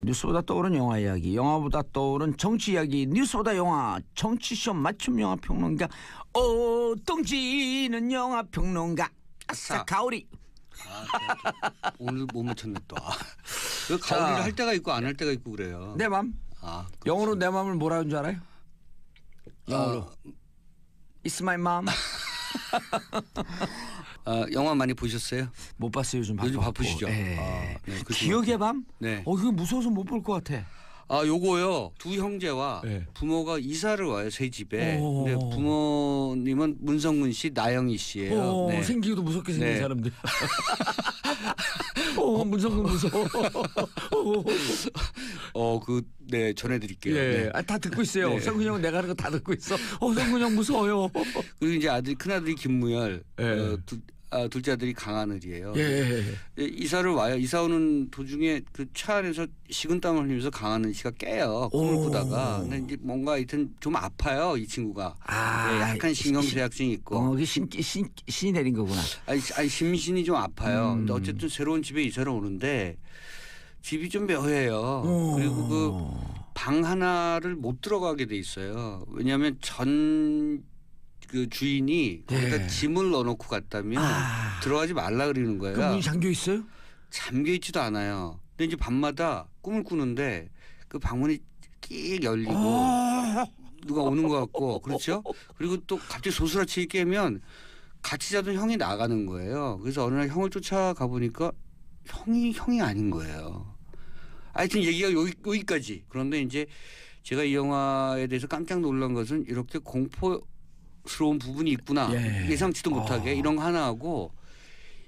뉴스보다 떠오른 영화 이야기, 영화보다 떠오른 정치 이야기, 뉴스보다 영화, 정치쇼 맞춤 영화 평론가, 똥지는 영화 평론가, 아싸 가오리. 오늘 못 맞췄네 또. 그 가오리를 할 때가 있고 안 할 때가 있고 그래요. 내 맘. 영어로 내 맘을 뭐라 하는 줄 알아요? 영어로. It's my mom. 영화 많이 보셨어요? 못 봤어요. 요즘 바쁘시죠? 네. 네, 기억의 밤? 네. 그거 무서워서 못 볼 것 같아. 요거요. 두 형제와 네. 부모가 이사를 와요. 새 집에. 오. 근데 부모님은 문성근 씨, 나영희 씨예요. 네. 생기기도 무섭게 생긴 네. 사람들. 문성근 무서워. 네, 전해드릴게요. 예. 네. 다 듣고 있어요. 네. 성근 형은 내가 하는 거 다 듣고 있어. 성근 형 무서워요. 그리고 이제 큰아들이 김무열, 예. 둘째 아들이 강하늘이에요. 예. 이사를 와요. 이사 오는 도중에 그 차 안에서 식은땀을 흘리면서 강하늘 씨가 깨요. 꿈을 꾸다가. 근데 이제 뭔가 하여튼 좀 아파요. 이 친구가. 네, 약간 신경쇠약증이 있고. 신이 내린 거구나. 아니 심신이 좀 아파요. 근데 어쨌든 새로운 집에 이사를 오는데 집이 좀 묘해요. 그리고 그 방 하나를 못 들어가게 돼 있어요. 왜냐하면 그 주인이 거기다 짐을 넣어놓고 갔다면 들어가지 말라 그러는 거예요. 그 문이 잠겨 있어요? 잠겨 있지도 않아요. 근데 이제 밤마다 꿈을 꾸는데 그 방문이 끼익 열리고 누가 오는 것 같고 그렇죠. 그리고 또 갑자기 소스라치게 깨면 같이 자던 형이 나가는 거예요. 그래서 어느 날 형을 쫓아가 보니까 형이 아닌 거예요. 하여튼 얘기가 여기까지. 그런데 이제 제가 이 영화에 대해서 깜짝 놀란 것은 이렇게 공포스러운 부분이 있구나. 예상치도 못하게 이런 거 하나 하고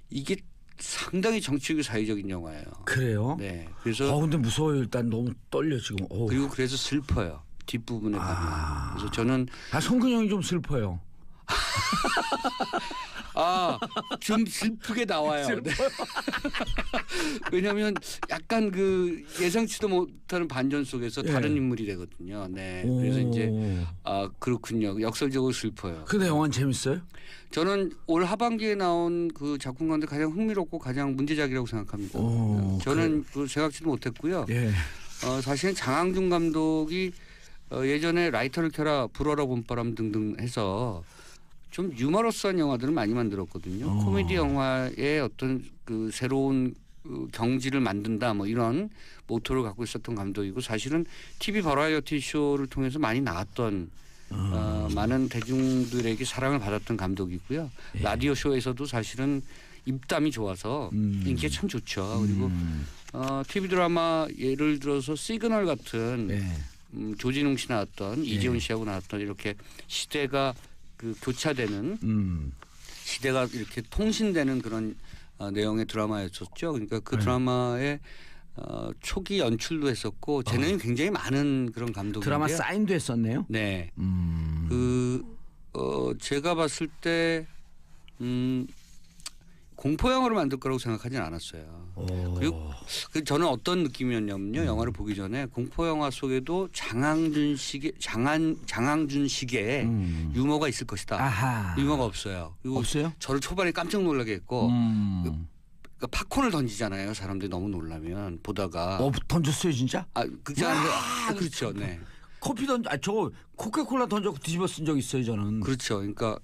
이게 상당히 정치적이고 사회적인 영화예요. 그래요? 네. 그래서 근데 무서워요. 일단 너무 떨려 지금. 그리고 그래서 슬퍼요. 뒷부분에 가면. 그래서 저는 성근 형이 좀 슬퍼요. 좀 슬프게 나와요. 네. 왜냐하면 약간 그 예상치도 못하는 반전 속에서 다른 인물이 되거든요. 네. 그래서 이제 그렇군요. 역설적으로 슬퍼요. 근데 영화는 재밌어요? 저는 올 하반기에 나온 그 작품 가운데 가장 흥미롭고 가장 문제작이라고 생각합니다. 저는 그 생각지도 못했고요. 사실은 장항준 감독이 예전에 라이터를 켜라, 불어라 봄바람 등등 해서 좀 유머러스한 영화들을 많이 만들었거든요. 코미디 영화의 어떤 그 새로운 그 경지를 만든다 뭐 이런 모토를 갖고 있었던 감독이고 사실은 TV 버라이어티 쇼를 통해서 많이 나왔던 많은 대중들에게 사랑을 받았던 감독이고요. 라디오 쇼에서도 사실은 입담이 좋아서 인기가 참 좋죠. 그리고 TV 드라마 예를 들어서 시그널 같은 조진웅 씨 나왔던 이재훈 씨하고 나왔던 이렇게 시대가 그 교차되는 시대가 이렇게 통신되는 그런 내용의 드라마였었죠. 그러니까 그 드라마의 초기 연출도 했었고 재능이 굉장히 많은 그런 감독인데요. 드라마 사인도 했었네요. 네. 제가 봤을 때 공포 영화를 만들 거라고 생각하진 않았어요. 그리고 저는 어떤 느낌이었냐면요. 영화를 보기 전에 공포 영화 속에도 장항준식의 유머가 있을 것이다. 유머가 없어요. 그리고 없어요? 저를 초반에 깜짝 놀라게 했고 그러니까 팝콘을 던지잖아요. 사람들이 너무 놀라면 보다가. 던졌어요 진짜? 그게 아니라 그렇죠. 네. 커피 저 코카콜라 던져서 뒤집어 쓴 적 있어요 저는. 그렇죠. 그러니까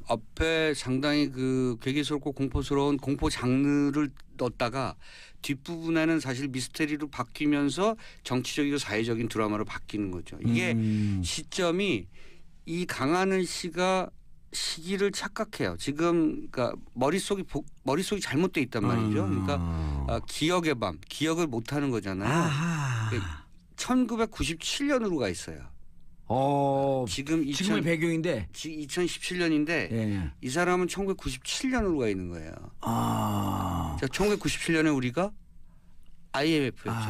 앞에 상당히 그 괴기스럽고 공포스러운 공포 장르를 넣었다가 뒷부분에는 사실 미스테리로 바뀌면서 정치적이고 사회적인 드라마로 바뀌는 거죠. 이게 시점이 이 강하늘 씨가 시기를 착각해요. 지금 그러니까 머릿속이 잘못돼 있단 말이죠. 그러니까 기억의 밤, 기억을 못하는 거잖아요. 1997년으로 가 있어요. 지금의 배경인데 2017년인데 이 사람은 1997년으로 가 있는 거예요. 자, 1997년에 우리가 IMF였죠.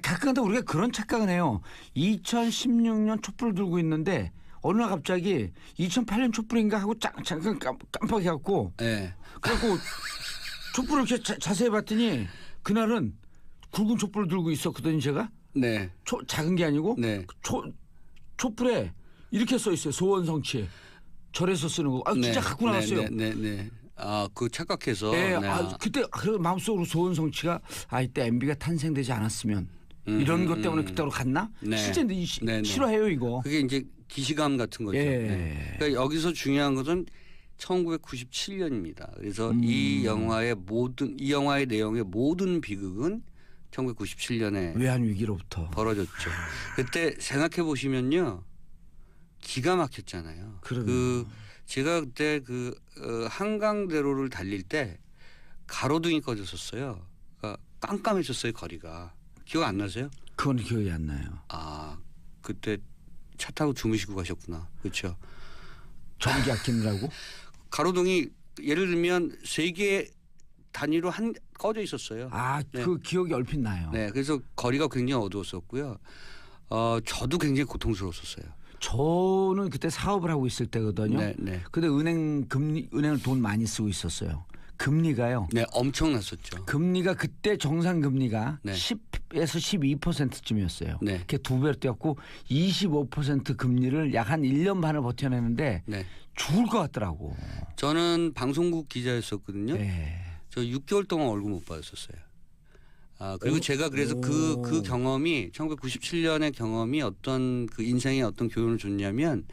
가끔가다 우리가 그런 착각을 해요. 2016년 촛불을 들고 있는데 어느 날 갑자기 2008년 촛불인가 하고 잠깐 깜빡해갖고 그래갖고 촛불을 이렇게 자세히 봤더니 그날은 굵은 촛불을 들고 있었거든요 제가. 네. 작은 게 아니고 촛불에 이렇게 써 있어요. 소원성취 절에서 쓰는 거. 진짜 갖고 나왔어요. 그 착각해서. 네. 네. 그때 마음속으로 소원 성취가 이때 MB가 탄생되지 않았으면 이런 것 때문에 그때로 갔나? 네. 실제 싫어해요 이거. 그게 이제 기시감 같은 거죠. 예. 네. 그러니까 여기서 중요한 것은 1997년입니다. 그래서 이 영화의 내용의 모든 비극은 1997년에 외환 위기로부터 벌어졌죠. 그때 생각해 보시면요, 기가 막혔잖아요. 제가 그때 한강대로를 달릴 때 가로등이 꺼졌었어요. 그러니까 깜깜해졌어요 거리가. 기억 안 나세요? 그건 기억이 안 나요. 그때 차 타고 주무시고 가셨구나. 그렇죠. 전기 아끼느라고? 가로등이 예를 들면 3개 단위로 꺼져 있었어요. 네. 그 기억이 얼핏 나요. 네, 그래서 거리가 굉장히 어두웠었고요. 저도 굉장히 고통스러웠었어요. 저는 그때 사업을 하고 있을 때거든요. 네. 근데 은행을 돈 많이 쓰고 있었어요. 금리가요. 네, 엄청났었죠. 금리가 그때 정상 금리가 네. 10에서 12%쯤이었어요. 네. 그게 2배로 뛰었고 25% 금리를 약 한 1년 반을 버텨내는데 네. 죽을 것 같더라고. 저는 방송국 기자였었거든요. 네. 저 6개월 동안 월급 못 받았었어요. 그리고 제가 그래서 그 경험이 1997년의 경험이 어떤 그 인생에 어떤 교훈을 줬냐면,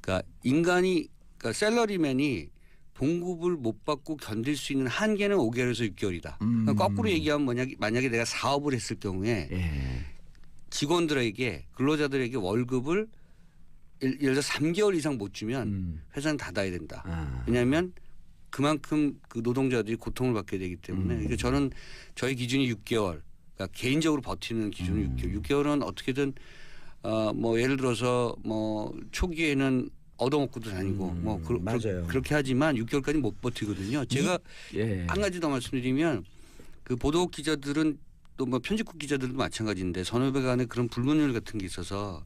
그러니까 그러니까 샐러리맨이 봉급을 못 받고 견딜 수 있는 한계는 5개월에서 6개월이다. 그러니까 거꾸로 얘기하면 만약에 내가 사업을 했을 경우에 직원들에게 근로자들에게 월급을 예를 들어 3개월 이상 못 주면 회사는 닫아야 된다. 왜냐하면 그만큼 그 노동자들이 고통을 받게 되기 때문에. 그러니까 저는 저희 기준이 6개월. 그러니까 개인적으로 버티는 기준은 6개월. 6개월은 어떻게든 뭐 예를 들어서 뭐 초기에는 얻어먹고도 다니고 맞아요. 그렇게 하지만 6개월까지 못 버티거든요. 제가 한 가지 더 말씀드리면, 그 보도국 기자들은 또 뭐 편집국 기자들도 마찬가지인데 선후배 간에 그런 불문율 같은 게 있어서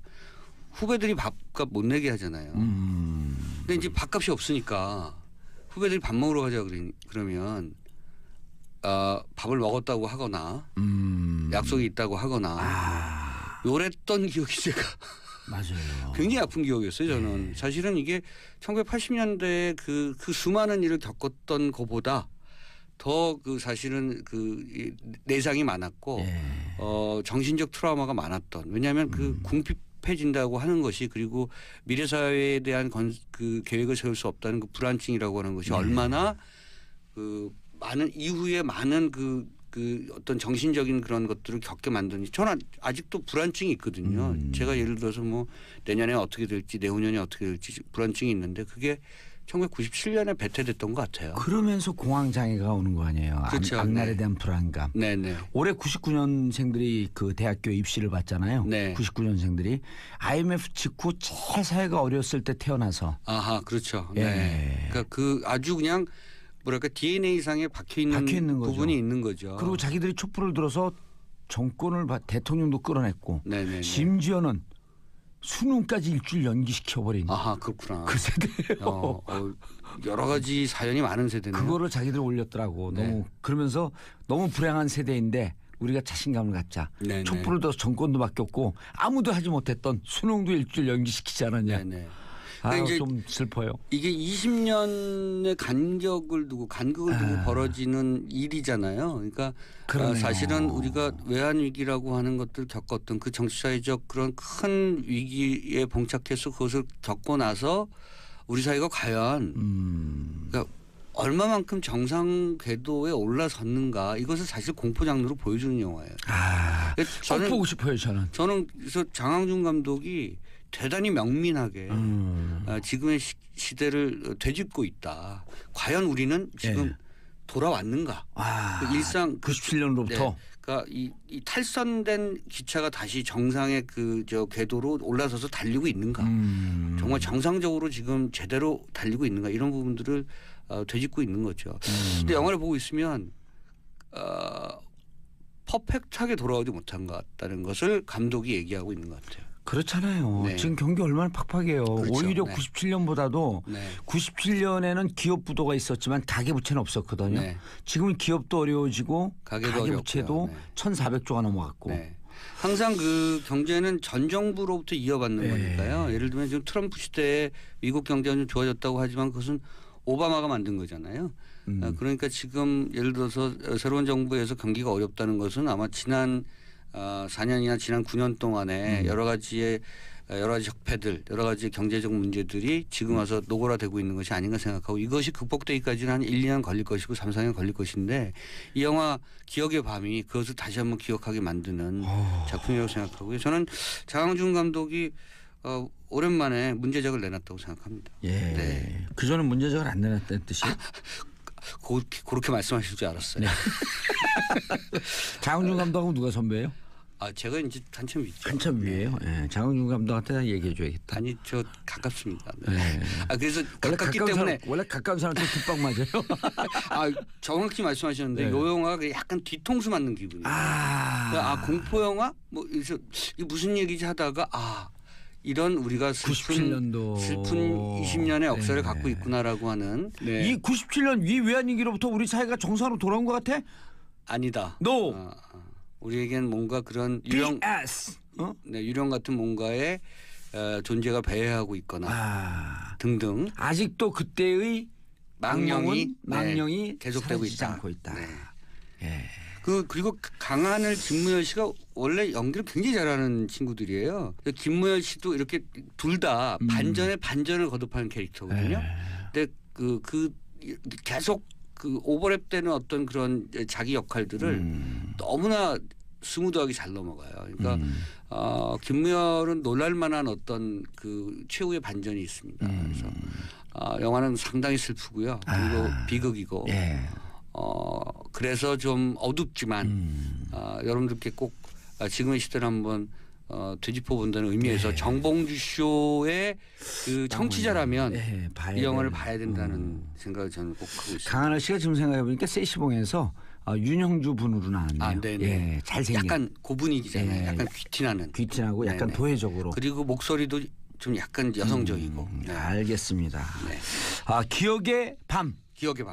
후배들이 밥값 못 내게 하잖아요. 근데 이제 밥값이 없으니까 후배들이 밥 먹으러 가자 그러면 밥을 먹었다고 하거나 약속이 있다고 하거나 요랬던 기억이 제가 맞아요. 굉장히 아픈 기억이었어요. 저는 사실은 이게 1980년대에 그 수많은 일을 겪었던 것보다 더 사실은 내상이 많았고 정신적 트라우마가 많았던. 왜냐하면 궁핍해진다고 하는 것이, 그리고 미래 사회에 대한 계획을 세울 수 없다는 그 불안증이라고 하는 것이 얼마나 많은 이후에 많은 어떤 정신적인 그런 것들을 겪게 만드니, 저는 아직도 불안증이 있거든요. 제가 예를 들어서 뭐 내년에 어떻게 될지 내후년에 어떻게 될지 불안증이 있는데 그게 1997년에 배태됐던 것 같아요. 그러면서 공황장애가 오는 거 아니에요. 그렇죠. 앞날에 대한 불안감. 네네. 올해 99년생들이 그 대학교 입시를 봤잖아요. 네. 99년생들이 IMF 직후 제일 사회가 어려웠을 때 태어나서. 그렇죠. 네. 그러니까 아주 그냥 뭐랄까 DNA상에 박혀 있는 부분이 있는 거죠. 그리고 자기들이 촛불을 들어서 정권을 대통령도 끌어냈고 네네네. 심지어는 수능까지 일주일 연기시켜버린. 그렇구나. 그 세대예요. 여러 가지 사연이 많은 세대네요. 그거를 자기들 올렸더라고. 너무 그러면서 너무 불행한 세대인데 우리가 자신감을 갖자. 네네. 촛불을 들어서 정권도 바뀌었고 아무도 하지 못했던 수능도 일주일 연기시키지 않았냐. 네네. 이제 좀 슬퍼요. 이게 20년의 간격을 두고 벌어지는 일이잖아요. 그러니까 사실은 우리가 외환 위기라고 하는 것들 겪었던 그 정치사회적 그런 큰 위기에 봉착해서 그것을 겪고 나서 우리 사회가 과연 그러니까 얼마만큼 정상 궤도에 올라섰는가, 이것을 사실 공포 장르로 보여주는 영화예요. 꼭 보고 싶어요 저는. 저는 그래서 장항준 감독이 대단히 명민하게 지금의 시대를 되짚고 있다. 과연 우리는 지금 돌아왔는가? 일상 97년으로부터. 그러니까 이 탈선된 기차가 다시 정상의 궤도로 올라서서 달리고 있는가? 정말 정상적으로 지금 제대로 달리고 있는가? 이런 부분들을 되짚고 있는 거죠. 근데 영화를 보고 있으면 퍼펙트하게 돌아오지 못한 것 같다는 것을 감독이 얘기하고 있는 것 같아요. 그렇잖아요. 네. 지금 경기 얼마나 팍팍해요. 그렇죠. 오히려 97년보다도 97년에는 기업 부도가 있었지만 가계부채는 없었거든요. 지금은 기업도 어려워지고 가계부채도 1,400조가 넘어갔고. 항상 그 경제는 전 정부로부터 이어받는 거니까요. 예를 들면 지금 트럼프 시대에 미국 경제가 좀 좋아졌다고 하지만 그것은 오바마가 만든 거잖아요. 그러니까 지금 예를 들어서 새로운 정부에서 경기가 어렵다는 것은 아마 지난 4년이나 지난 9년 동안에 여러 가지 적폐들, 여러 가지 경제적 문제들이 지금 와서 노골화되고 있는 것이 아닌가 생각하고 이것이 극복되기까지는 한 1, 2년 걸릴 것이고 3, 4년 걸릴 것인데 이 영화 기억의 밤이 그것을 다시 한번 기억하게 만드는 작품이라고 생각하고요. 저는 장항준 감독이 오랜만에 문제작을 내놨다고 생각합니다. 예. 네. 그전에 문제작을 안 내놨다는 뜻이에요? 그렇게 말씀하실 줄 알았어요. 네. 장항준 감독하고 누가 선배예요? 제가 이제 한참 위죠. 한참 위에요. 네. 장항준 감독한테 얘기해 줘야겠다. 아니 저 가깝습니다. 네. 네. 그래서 가깝기 때문에 원래 가까운 사람한테 뒷박 맞아요. 정확히 말씀하셨는데 이 영화가 약간 뒤통수 맞는 기분이에요. 공포 영화 뭐 이게 무슨 얘기지 하다가 이런 우리가 슬픈 20년의 역사를 갖고 있구나라고 하는. 네. 이 97년 위 외환위기로부터 우리 사회가 정상으로 돌아온 것 같아? 아니다. No. 우리에겐 뭔가 그런 유령 같은 뭔가의 존재가 배회하고 있거나 등등. 아직도 그때의 망령이 계속되고 있지 않고 있다. 네. 예. 그리고 강하늘, 김무열 씨가 원래 연기를 굉장히 잘하는 친구들이에요. 김무열 씨도 이렇게 둘 다 반전에 반전을 거듭하는 캐릭터거든요. 근데 계속 오버랩되는 어떤 그런 자기 역할들을 너무나 스무드하게 잘 넘어가요. 그러니까 김무열은 놀랄만한 어떤 최후의 반전이 있습니다. 그래서 영화는 상당히 슬프고요. 그리고 비극이고. 예. 그래서 좀 어둡지만 여러분들께 꼭 지금의 시대를 한번 되짚어 본다는 의미에서 정봉주 쇼의 청취자라면 이 영화를 봐야 된다는 생각을 저는 꼭 하고 있습니다. 강하늘 씨가 지금 생각해 보니까 세시봉에서 윤형주 분으로 나왔네요. 네. 잘생긴. 약간 고분위기잖아요. 약간 귀티나고 약간 도회적으로. 그리고 목소리도 좀 약간 여성적이고. 알겠습니다. 네. 기억의 밤. 기억의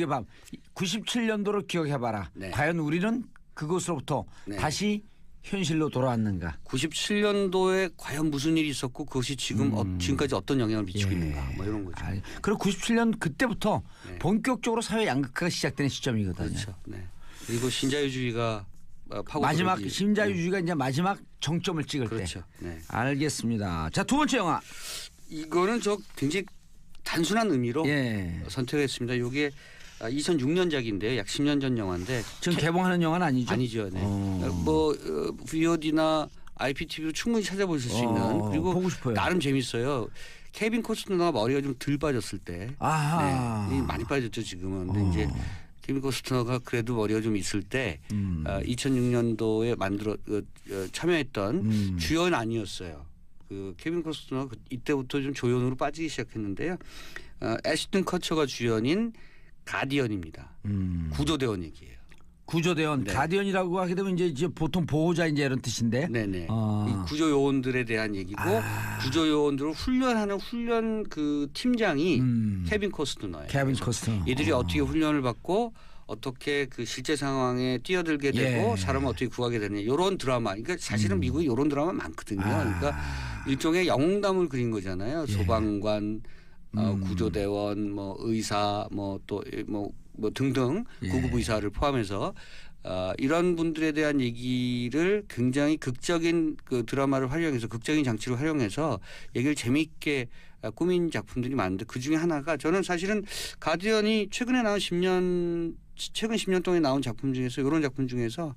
밤. 97년도를 기억해봐라. 네. 과연 우리는 그것으로부터 다시 현실로 돌아왔는가. 97년도에 과연 무슨 일이 있었고 그것이 지금까지 어떤 영향을 미치고 있는가 뭐 이런 거죠. 그리고 97년 그때부터 본격적으로 사회 양극화가 시작되는 시점이거든요. 그렇죠. 네. 그리고 신자유주의가 마지막 신자유주의가 이제 마지막 정점을 찍을 그렇죠. 때. 네. 알겠습니다. 자, 두 번째 영화. 이거는 저 굉장히 단순한 의미로 선택했습니다. 이게 2006년작인데요. 약 10년 전 영화인데 지금 개봉하는 영화는 아니죠? 아니죠. 네. VOD나 IPTV로 충분히 찾아보실 수 있는 그리고 보고 싶어요. 나름 재밌어요. 케빈 코스트너가 머리가 좀 덜 빠졌을 때 많이 빠졌죠 지금은. 근데 이제 케빈 코스트너가 그래도 머리가 좀 있을 때 2006년도에 참여했던 주연 아니었어요. 케빈 코스트너가 이때부터 좀 조연으로 빠지기 시작했는데요. 애쉬튼 커처가 주연인 가디언입니다. 구조대원 얘기예요. 구조대원. 네. 가디언이라고 하게 되면 이제 보통 보호자 이런 뜻인데. 네네. 이 구조 요원들에 대한 얘기고 구조 요원들을 훈련하는 훈련 팀장이 케빈 코스트너예요. 케빈 코스트너. 이들이 어떻게 훈련을 받고 어떻게 실제 상황에 뛰어들게 되고 사람을 어떻게 구하게 되느냐 이런 드라마. 그러니까 사실은 미국에 이런 드라마 많거든요. 그러니까 일종의 영웅담을 그린 거잖아요. 소방관, 구조대원, 의사, 등등 구급 의사를 포함해서 이런 분들에 대한 얘기를 굉장히 극적인 드라마를 활용해서 극적인 장치를 활용해서 얘기를 재미있게 꾸민 작품들이 많은데 그 중에 하나가 저는 사실은 가디언이 최근에 나온 최근 10년 동안에 나온 작품 중에서 이런 작품 중에서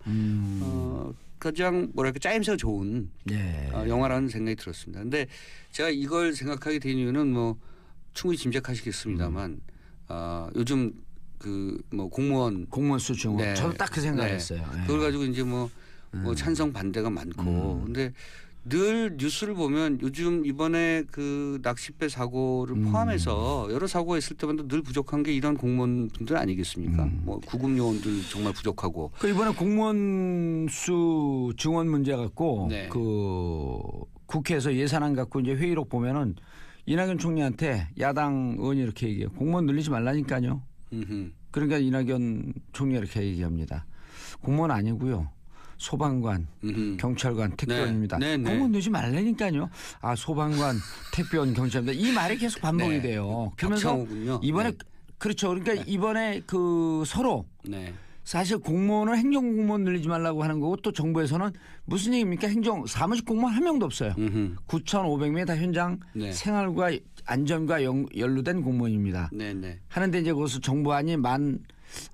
가장 짜임새가 좋은 영화라는 생각이 들었습니다. 근데 제가 이걸 생각하게 된 이유는 충분히 짐작하시겠습니다만 요즘 공무원 수준 저도 딱 그 생각했어요. 그걸 가지고 이제 찬성 반대가 많고 근데 늘 뉴스를 보면 요즘 이번에 낚싯배 사고를 포함해서 여러 사고가 있을 때마다 늘 부족한 게 이런 공무원분들 아니겠습니까? 구급 요원들 정말 부족하고. 이번에 공무원 수 증원 문제 갖고 국회에서 예산안 갖고 이제 회의록 보면은 이낙연 총리한테 야당 의원이 이렇게 얘기해요. 공무원 늘리지 말라니까요. 그러니까 이낙연 총리가 이렇게 얘기합니다. 공무원 아니고요. 소방관, 경찰관, 택배원입니다. 네. 공무원 넣지 말라니까요. 아 소방관, 택배원, 경찰입니다. 이 말이 계속 반복이 돼요. 그러면서 박창호군요. 이번에 그렇죠. 그러니까 이번에 그 서로 사실 공무원은 행정공무원 늘리지 말라고 하는 거고 또 정부에서는 무슨 얘기입니까? 사무직 공무원 한 명도 없어요. 9,500명이 다 현장 생활과 안전과 연루된 공무원입니다. 하는데 이제 그것을 정부안이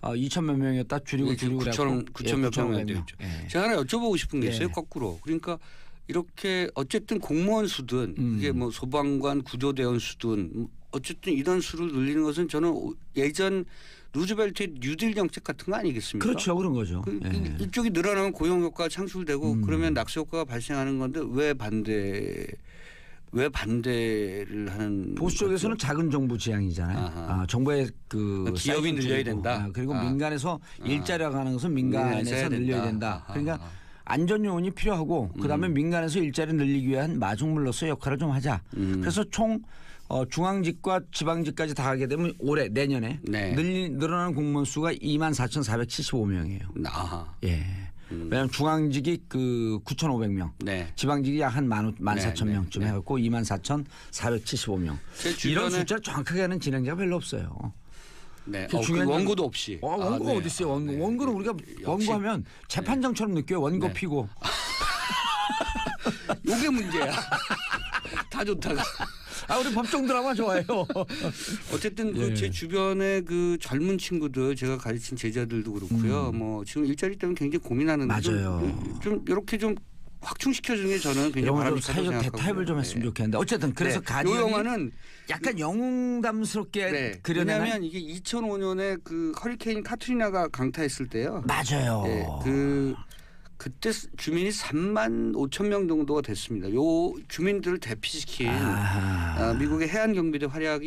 2,000몇 명이었다 줄이고 9천 몇 명이 되었죠. 제가 하나 여쭤보고 싶은 게 있어요. 거꾸로. 그러니까 이렇게 어쨌든 공무원 수든 이게 뭐 소방관 구조대원 수든 어쨌든 이런 수를 늘리는 것은 저는 예전 루즈벨트의 뉴딜 정책 같은 거 아니겠습니까? 그렇죠. 그런 거죠. 이쪽이 늘어나면 고용 효과가 창출되고 그러면 낙수 효과가 발생하는 건데 왜 반대를 하는 보수 쪽에서는 작은 정부 지향이잖아요. 정부의 그 기업이 늘려야 된다. 그리고 민간에서 일자리가 가는 것은 민간에서 늘려야 된다. 그러니까 안전 요원이 필요하고 그다음에 민간에서 일자리 늘리기 위한 마중물로서 역할을 좀 하자. 그래서 총 중앙직과 지방직까지 다 하게 되면 올해 내년에 늘어나는 공무원 수가 24,475명이에요. 예. 왜냐하면 중앙직이 그 9,500명, 지방직이 약 한 14,000명쯤 해갖고 24,475명. 이런 숫자를 정확하게 하는 진행자가 별로 없어요. 그 원고도 없이. 원고가 어디 있어요? 원고는 우리가 원고하면 재판장처럼 느껴요. 원고 피고. 이게 문제야. 다 좋다가. 우리 법정 드라마 좋아해요. 어쨌든 제 주변의 그 젊은 친구들 제가 가르친 제자들도 그렇고요. 뭐 지금 일자리 때문에 굉장히 고민하는데 좀 이렇게 좀 확충시켜주는 게 저는 굉장히 바람직하다고 생각하고. 타협을 좀 했으면 좋겠는데 어쨌든 그래서 이 영화는 약간 영웅담스럽게 그려내는. 왜냐하면 이게 2005년에 그 허리케인 카트리나가 강타했을 때요. 맞아요. 그때 주민이 3만 5천 명 정도가 됐습니다. 요 주민들을 대피시킨 미국의 해안경비대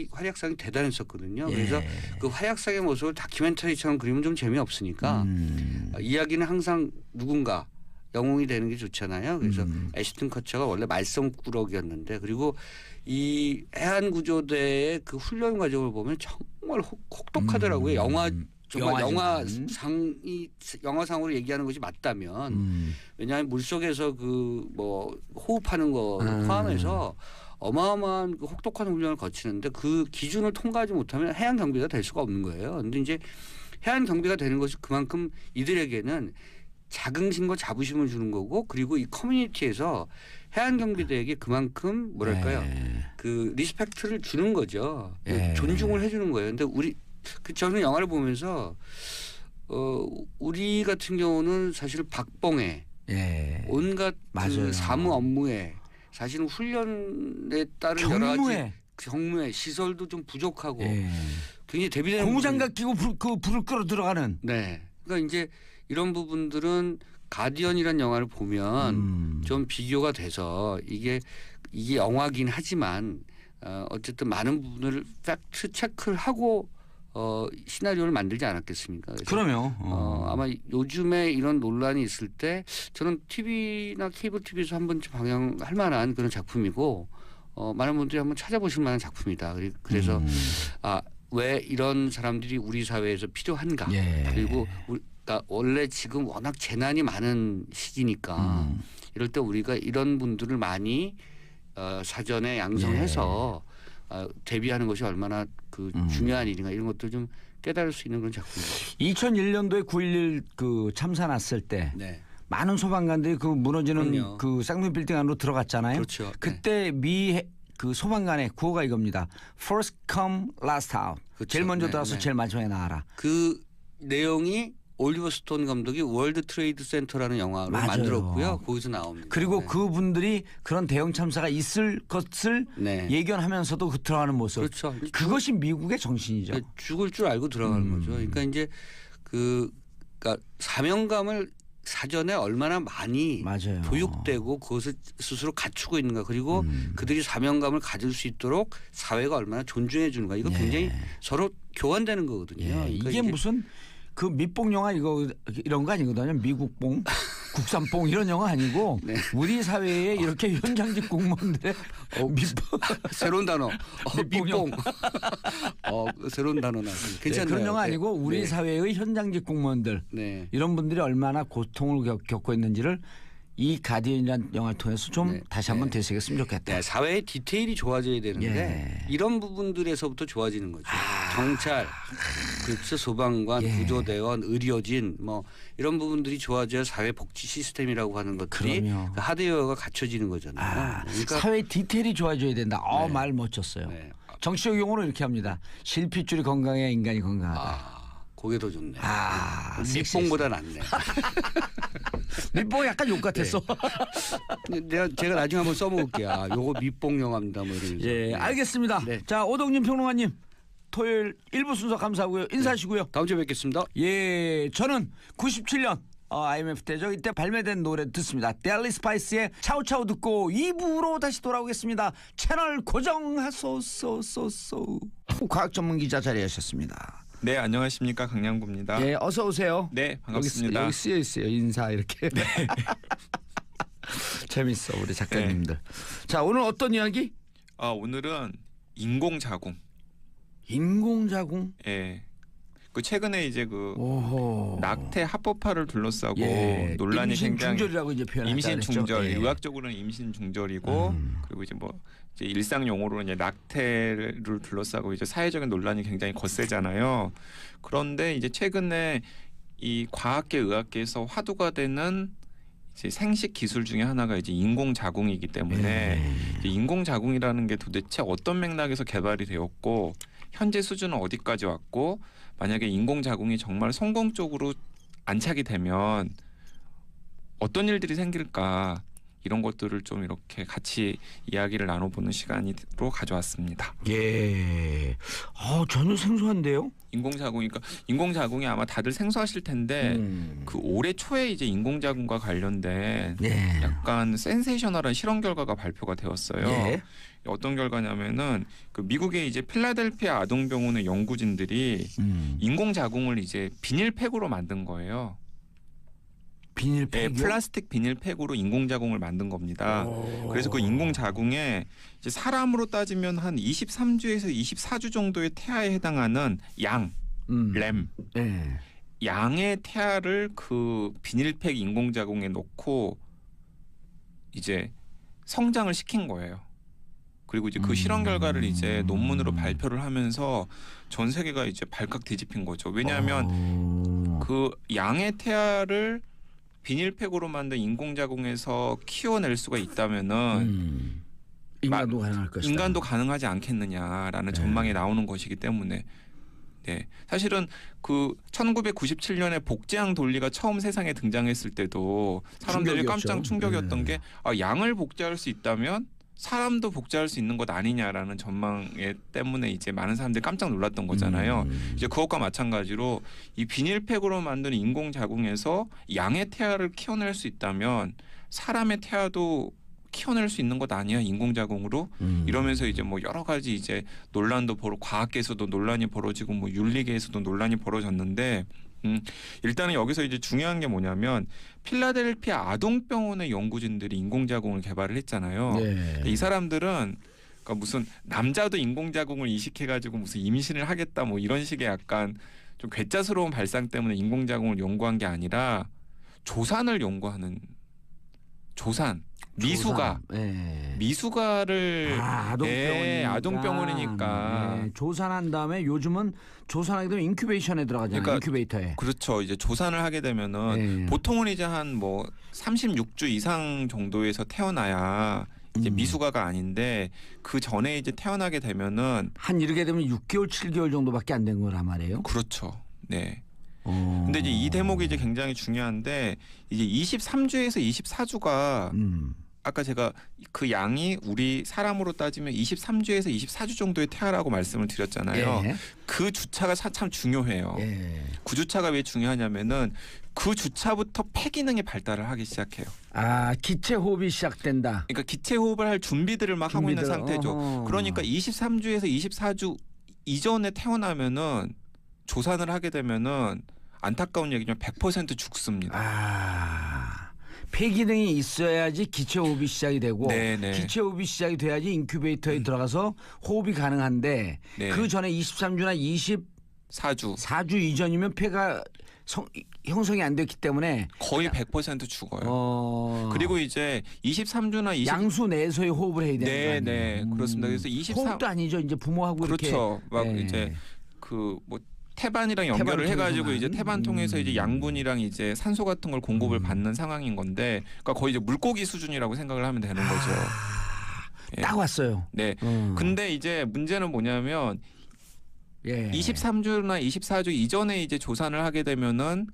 활약상이 대단했었거든요. 그래서 그 활약상의 모습을 다큐멘터리처럼 그리면 좀 재미없으니까 이야기는 항상 누군가 영웅이 되는 게 좋잖아요. 그래서 애시튼 커처가 원래 말썽꾸러기였는데 그리고 이 해안구조대의 그 훈련 과정을 보면 정말 혹독하더라고요. 정말 영화상으로 얘기하는 것이 맞다면 왜냐하면 물속에서 그 뭐 호흡하는 거 포함해서 어마어마한 그 혹독한 훈련을 거치는데 그 기준을 통과하지 못하면 해양 경비가 될 수가 없는 거예요. 그런데 이제 해양 경비가 되는 것이 그만큼 이들에게는 자긍심과 자부심을 주는 거고 그리고 이 커뮤니티에서 해안 경비대에게 그만큼 뭐랄까요 그 리스펙트를 주는 거죠. 존중을 해주는 거예요. 근데 저는 영화를 보면서 우리 같은 경우는 사실 박봉에 온갖 그 사무 업무에 사실은 훈련에 따른 여러 가지 경무에 시설도 좀 부족하고 굉장히 대비되는 고무장갑 끼고 불을 끌어 들어가는. 그러니까 이제 이런 부분들은 가디언이라는 영화를 보면 좀 비교가 돼서 이게 영화긴 하지만 어쨌든 많은 부분을 팩트 체크를 하고 시나리오를 만들지 않았겠습니까? 그럼요. 아마 요즘에 이런 논란이 있을 때 저는 TV나 케이블 TV에서 한 번쯤 방영할 만한 그런 작품이고 많은 분들이 한번 찾아보실 만한 작품이다. 그래서 왜 이런 사람들이 우리 사회에서 필요한가? 그리고 그러니까 원래 지금 워낙 재난이 많은 시기니까 이럴 때 우리가 이런 분들을 많이 사전에 양성해서 대비하는 것이 얼마나 그 중요한 일인가 이런 것들 좀 깨달을 수 있는 그런 작품입니다. 2001년도에 9.11 그 참사 났을 때 많은 소방관들이 그 무너지는 그 쌍둥이 빌딩 안으로 들어갔잖아요. 그렇죠. 그때 그 소방관의 구호가 이겁니다. First come, last out. 제일 먼저 들어와서 제일 마지막에 나와라. 그 내용이 올리버 스톤 감독이 월드 트레이드 센터라는 영화를 만들었고요. 거기서 나옵니다. 그리고 그분들이 그런 대형 참사가 있을 것을 예견하면서도 들어가는 모습. 그렇죠. 그것이 미국의 정신이죠. 죽을 줄 알고 들어가는 거죠. 그러니까 이제 그러니까 사명감을 사전에 얼마나 많이 교육되고 그것을 스스로 갖추고 있는가 그리고 그들이 사명감을 가질 수 있도록 사회가 얼마나 존중해 주는가 이거 굉장히 서로 교환되는 거거든요. 그러니까 이게 무슨 그 밑봉 영화 이런 거 아니거든요. 미국봉. 국산뽕 이런 영어 아니고 네. 우리 사회에 이렇게 현장직 공무원들의 밑뽕 새로운 단어 밑뽕 새로운 단어 나왔어요. 괜찮네요. 그런 영어 아니고 우리 네. 사회의 현장직 공무원들 네. 이런 분들이 얼마나 고통을 겪고 있는지를 이 가디언이라는 영화를 통해서 좀 네. 다시 한번 되새겼으면 좋겠다. 네, 사회의 디테일이 좋아져야 되는데 예. 이런 부분들에서부터 좋아지는 거죠. 경찰, 그렇죠, 소방관, 예. 구조대원, 의료진 뭐 이런 부분들이 좋아져야 사회 복지 시스템이라고 하는 것들이 그럼요. 그 하드웨어가 갖춰지는 거잖아요. 그러니까 사회 디테일이 좋아져야 된다. 네. 말 멋졌어요. 네. 정치적 용어로 이렇게 합니다. 실핏줄이 건강해야 인간이 건강하다. 그게 더 좋네. 섹시했어. 밑봉보다 낫네. 밑봉 약간 욕 같았어. 제가 나중에 한번 써먹을게요. 요거 밑봉 영화입니다. 뭐 이러면서. 예, 알겠습니다. 네. 자, 오동진 평론가님 토요일 1부 순서 감사하고요. 인사하시고요. 다음 주에 뵙겠습니다. 예, 저는 97년 IMF 때죠. 이때 발매된 노래 듣습니다. 델리 스파이스의 차우차우 듣고 2부로 다시 돌아오겠습니다. 채널 고정하소서소소. 과학 전문 기자 자리하셨습니다. 네, 안녕하십니까, 강량구입니다. 예, 어서 오세요. 네, 반갑습니다. 여기 쓰여 있어요. 인사 이렇게. 네. 재밌어 우리 작가님들. 네. 자, 오늘 어떤 이야기? 오늘은 인공자궁. 인공자궁? 예. 그 최근에 이제 그 오호. 낙태 합법화를 둘러싸고 예. 논란이 임신 굉장히 중절이라고 이제 표현하죠. 임신 중절, 예. 의학적으로는 임신 중절이고 그리고 이제 뭐 이제 일상 용어로는 이제 낙태를 둘러싸고 이제 사회적인 논란이 굉장히 거세잖아요. 그런데 이제 최근에 이 과학계, 의학계에서 화두가 되는 이제 생식 기술 중에 하나가 이제 인공자궁이기 때문에 이제 인공자궁이라는 게 도대체 어떤 맥락에서 개발이 되었고 현재 수준은 어디까지 왔고 만약에 인공자궁이 정말 성공적으로 안착이 되면 어떤 일들이 생길까 이런 것들을 좀 이렇게 같이 이야기를 나눠보는 시간으로 가져왔습니다. 예. 전혀 생소한데요? 인공자궁이 아마 다들 생소하실 텐데 그 올해 초에 이제 인공자궁과 관련된 예. 약간 센세이셔널한 실험 결과가 발표가 되었어요. 예. 어떤 결과냐면은 그 미국의 이제 필라델피아 아동병원의 연구진들이 인공자궁을 이제 비닐팩으로 만든 거예요. 비닐팩? 플라스틱 비닐팩으로 인공자궁을 만든 겁니다. 그래서 그 인공자궁에 이제 사람으로 따지면 한 23주에서 24주 정도의 태아에 해당하는 램, 예. 양의 태아를 그 비닐팩 인공자궁에 넣고 이제 성장을 시킨 거예요. 그리고 이제 그 실험 결과를 이제 논문으로 발표를 하면서 전 세계가 이제 발칵 뒤집힌 거죠. 왜냐하면 그 양의 태아를 비닐팩으로 만든 인공자궁에서 키워낼 수가 있다면은 인간도 가능할 것이다. 인간도 가능하지 않겠느냐라는 전망이 나오는 것이기 때문에 네. 사실은 그 1997년에 복제양 돌리가 처음 세상에 등장했을 때도 사람들이 깜짝 충격이었던 게 양을 복제할 수 있다면 사람도 복제할 수 있는 것 아니냐라는 전망 때문에 이제 많은 사람들이 깜짝 놀랐던 거잖아요. 이제 그것과 마찬가지로 이 비닐팩으로 만든 인공자궁에서 양의 태아를 키워낼 수 있다면 사람의 태아도 키워낼 수 있는 것 아니야 인공자궁으로 이러면서 이제 뭐 여러 가지 이제 논란도 과학계에서도 논란이 벌어지고 뭐 윤리계에서도 논란이 벌어졌는데 일단은 여기서 이제 중요한 게 뭐냐면 필라델피아 아동병원의 연구진들이 인공자궁을 개발을 했잖아요. 네. 이 사람들은 그러니까 무슨 남자도 인공자궁을 이식해가지고 무슨 임신을 하겠다 뭐 이런 식의 약간 좀 괴짜스러운 발상 때문에 인공자궁을 연구한 게 아니라 조산을 연구하는 미수가 네. 미수가를 아동병원이니까 네. 조산한 다음에 요즘은 조산하게 되면 인큐베이션에 들어가잖아요. 그러니까 인큐베이터에. 그렇죠. 이제 조산을 하게 되면은 보통은 이제 한 뭐 36주 이상 정도에서 태어나야 이제 미수가가 아닌데 그 전에 이제 태어나게 되면은 한 이르게 되면 6개월, 7개월 정도밖에 안 된 거란 말이에요. 그렇죠. 네. 근데 이제 이 대목이 이제 굉장히 중요한데 이제 23주에서 24주가 아까 제가 그 양이 우리 사람으로 따지면 23주에서 24주 정도의 태아라고 말씀을 드렸잖아요. 예. 그 주차가 참 중요해요. 예. 그 주차가 왜 중요하냐면은 그 주차부터 폐기능이 발달을 하기 시작해요. 기체 호흡이 시작된다. 그러니까 기체 호흡을 할 준비들을 막 하고 있는 상태죠. 그러니까 23주에서 24주 이전에 태어나면은 조산을 하게 되면은 안타까운 얘기지만 100% 죽습니다. 폐기능이 있어야지 기체 호흡이 시작이 되고 네네. 기체 호흡이 시작이 돼야지 인큐베이터에 들어가서 호흡이 가능한데 네. 그 전에 23주나 4주 이전이면 폐가 형성이 안 됐기 때문에 거의 100% 죽어요. 그리고 이제 23주나 양수 내에서의 호흡을 해야 되는 거 아니에요? 네, 그렇습니다. 그래서 23 호흡도 아니죠. 이제 부모하고 그렇죠. 이렇게 막 이제 그 뭐 태반이랑 연결을 해가지고 이제 태반 통해서 이제 양분이랑 이제 산소 같은 걸 공급을 받는 상황인 건데, 그러니까 거의 이제 물고기 수준이라고 생각을 하면 되는 거죠. 딱 왔어요. 네. 근데 이제 문제는 뭐냐면 23주나 24주 이전에 이제 조산을 하게 되면은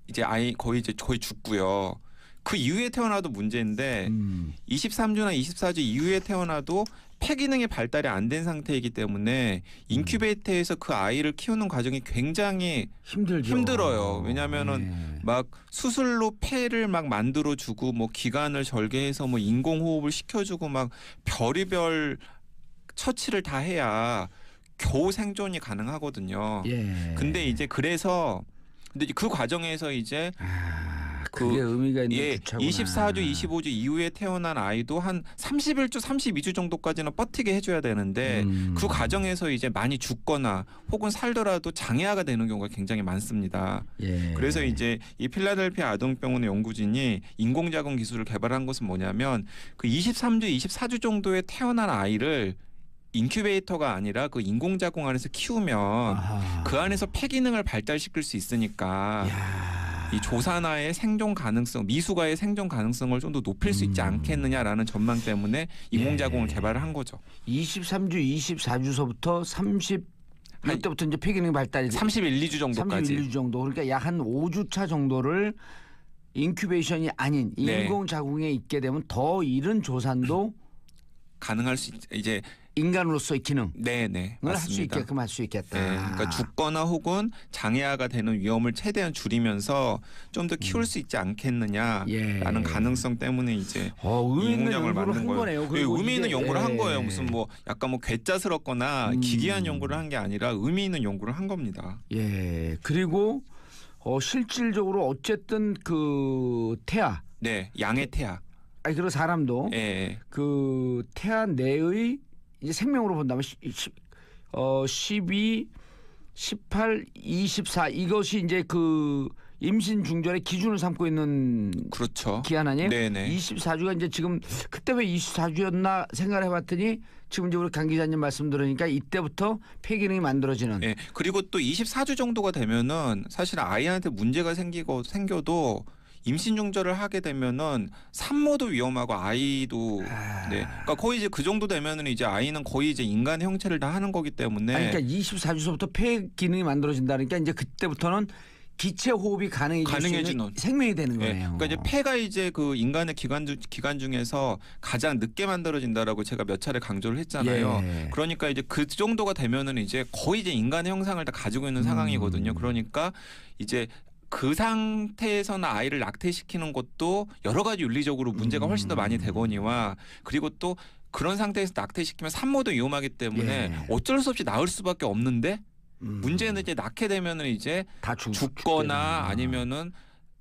이제 아이 거의 죽고요. 그 이후에 태어나도 문제인데 23주나 24주 이후에 태어나도 폐 기능의 발달이 안 된 상태이기 때문에 인큐베이터에서 그 아이를 키우는 과정이 굉장히 힘들어요. 왜냐하면은 막 수술로 폐를 막 만들어주고 뭐 기관을 절개해서 뭐 인공호흡을 시켜주고 막 별의별 처치를 다 해야 겨우 생존이 가능하거든요. 근데 이제 근데 그 과정에서 이제 그게 의미가 있는 주차구나. 24주, 25주 이후에 태어난 아이도 한 31주, 32주 정도까지는 버티게 해줘야 되는데 그 과정에서 이제 많이 죽거나 혹은 살더라도 장애아가 되는 경우가 굉장히 많습니다. 그래서 이제 이 필라델피아 아동병원의 연구진이 인공자궁 기술을 개발한 것은 뭐냐면 그 23주, 24주 정도에 태어난 아이를 인큐베이터가 아니라 그 인공자궁 안에서 키우면 그 안에서 폐 기능을 발달시킬 수 있으니까 이 조산아의 생존 가능성, 미숙아의 생존 가능성을 좀 더 높일 수 있지 않겠느냐라는 전망 때문에 인공자궁을 개발을 한 거죠. 23주, 24주서부터 30몇 때부터 이제 폐 기능 발달이 31, 2주 정도까지. 31, 2주 정도. 그러니까 약 한 5주차 정도를 인큐베이션이 아닌 인공자궁에 있게 되면 더 이른 조산도 가능할 수 이제 인간으로서의 기능을 네네 할 수 있게끔 할 수 있겠다. 네, 그러니까 죽거나 혹은 장애아가 되는 위험을 최대한 줄이면서 좀 더 키울 수 있지 않겠느냐라는 가능성 때문에 이제 인공자궁을 만든 거예요. 의미 있는 연구를 한 거예요. 무슨 뭐 약간 뭐 괴짜스럽거나 기괴한 연구를 한 게 아니라 의미 있는 연구를 한 겁니다. 그리고 실질적으로 어쨌든 그 태아, 양의 태아. 그리고 사람도 그 태아 내의 이제 생명으로 본다면 12, 18, 24 이것이 이제 그 임신 중절의 기준을 삼고 있는 기한 아니에요? 24주가 이제 지금 그때 왜 24주였나 생각을 해봤더니 지금 이제 우리 강 기자님 말씀 들으니까 이때부터 폐 기능이 만들어지는. 그리고 또 24주 정도가 되면은 사실 아이한테 문제가 생겨도 임신 중절을 하게 되면은 산모도 위험하고 아이도 그러니까 거의 이제 그 정도 되면은 이제 아이는 거의 이제 인간의 형체를 다 하는 거기 때문에 그러니까 24주서부터 폐 기능이 만들어진다니까 이제 그때부터는 기체 호흡이 가능해지는 생명이 되는 거네요. 그러니까 이제 폐가 이제 그 인간의 기관 중에서 가장 늦게 만들어진다라고 제가 몇 차례 강조를 했잖아요. 그러니까 이제 그 정도가 되면은 이제 거의 이제 인간의 형상을 다 가지고 있는 상황이거든요. 그러니까 이제 그 상태에서는 아이를 낙태시키는 것도 여러 가지 윤리적으로 문제가 훨씬 더 많이 되거니와 그리고 또 그런 상태에서 낙태시키면 산모도 위험하기 때문에 어쩔 수 없이 낳을 수밖에 없는데 문제는 이제 낳게 되면은 이제 다 죽거나 아니면은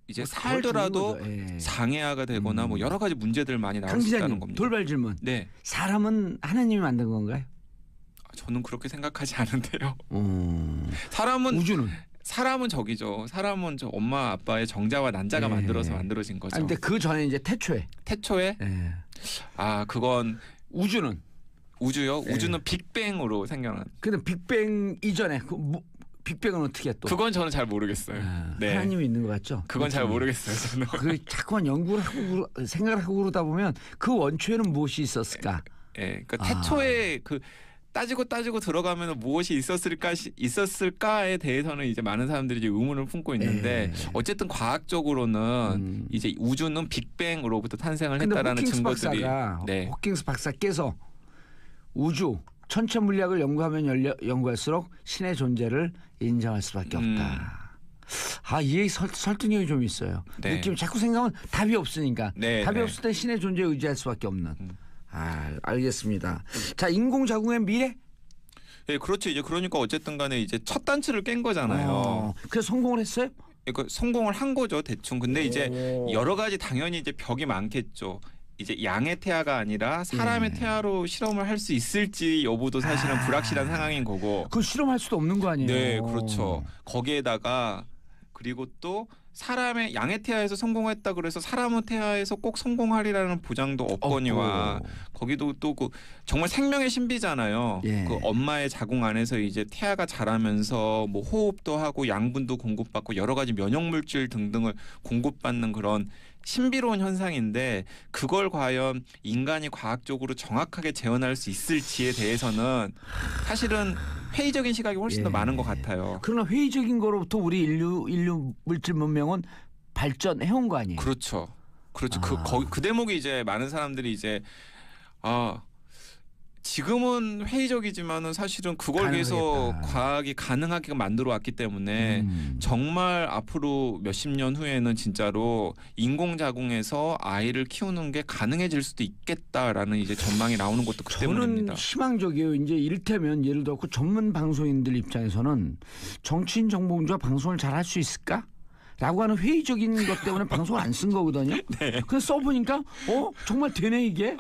이제 살더라도 장애아가 되거나 뭐 여러 가지 문제들 많이 나올 수 있다는 겁니다. 돌발 질문. 사람은 하나님이 만든 건가요? 저는 그렇게 생각하지 않은데요. 우주는? 사람은 저기죠. 사람은 저 엄마 아빠의 정자와 난자가 만들어서 만들어진 거죠. 근데 그 전에 이제 태초에? 그건 우주요? 우주는 빅뱅으로 생겨난. 근데 빅뱅 이전에 빅뱅은 어떻게 또? 그건 저는 잘 모르겠어요. 하나님이 있는 것 같죠? 그건 잘 모르겠어요. 저는. 자꾸만 연구를 하고 생각을 하고 그러다 보면 그 원초에는 무엇이 있었을까? 그러니까 태초에 그 따지고 들어가면 무엇이 있었을까에 대해서는 이제 많은 사람들이 이제 의문을 품고 있는데 어쨌든 과학적으로는 이제 우주는 빅뱅으로부터 탄생을 했다라는 증거들이. 호킹스 박사께서 우주 천체 물리학을 연구하면 연구할수록 신의 존재를 인정할 수밖에 없다. 이 얘기 설득력이 좀 있어요. 느낌 자꾸 생각하면 답이 없으니까. 답이 없을 때 신의 존재에 의지할 수밖에 없는. 알겠습니다. 자, 인공자궁의 미래? 그렇죠. 이제 그러니까 어쨌든 간에 이제 첫 단추를 깬 거잖아요. 그래서 성공을 했어요? 그러니까 성공을 한 거죠 대충. 근데 이제 여러 가지 당연히 이제 벽이 많겠죠. 이제 양의 태아가 아니라 사람의 태아로 실험을 할 수 있을지 여부도 사실은 불확실한 상황인 거고. 그 실험할 수도 없는 거 아니에요? 네, 그렇죠. 거기에다가 그리고 또 사람의 양의 태아에서 성공했다 그래서 사람의 태아에서 꼭 성공하리라는 보장도 없거니와 거기도 또 그 정말 생명의 신비잖아요. 예. 그 엄마의 자궁 안에서 이제 태아가 자라면서 뭐 호흡도 하고 양분도 공급받고 여러 가지 면역 물질 등등을 공급받는 그런 신비로운 현상인데 그걸 과연 인간이 과학적으로 정확하게 재현할 수 있을지에 대해서는 사실은 회의적인 시각이 훨씬 더 많은 것 같아요. 그러나 회의적인 거로부터 우리 인류 물질 문명은 발전해온 거 아니에요? 그렇죠. 그렇죠. 그 대목이 이제 많은 사람들이 이제 지금은 회의적이지만은 사실은 그걸 위해서 과학이 가능하게 만들어 왔기 때문에 정말 앞으로 몇십 년 후에는 진짜로 인공자궁에서 아이를 키우는 게 가능해질 수도 있겠다라는 이제 전망이 나오는 것도 그 때문입니다. 저는 희망적이에요. 이제 이를테면 예를 들어 전문 방송인들 입장에서는 정치인 정봉주가 방송을 잘 할 수 있을까? 라고 하는 회의적인 것 때문에 방송을 안 쓴 거거든요. 네. 그래서 써보니까 정말 되네 이게.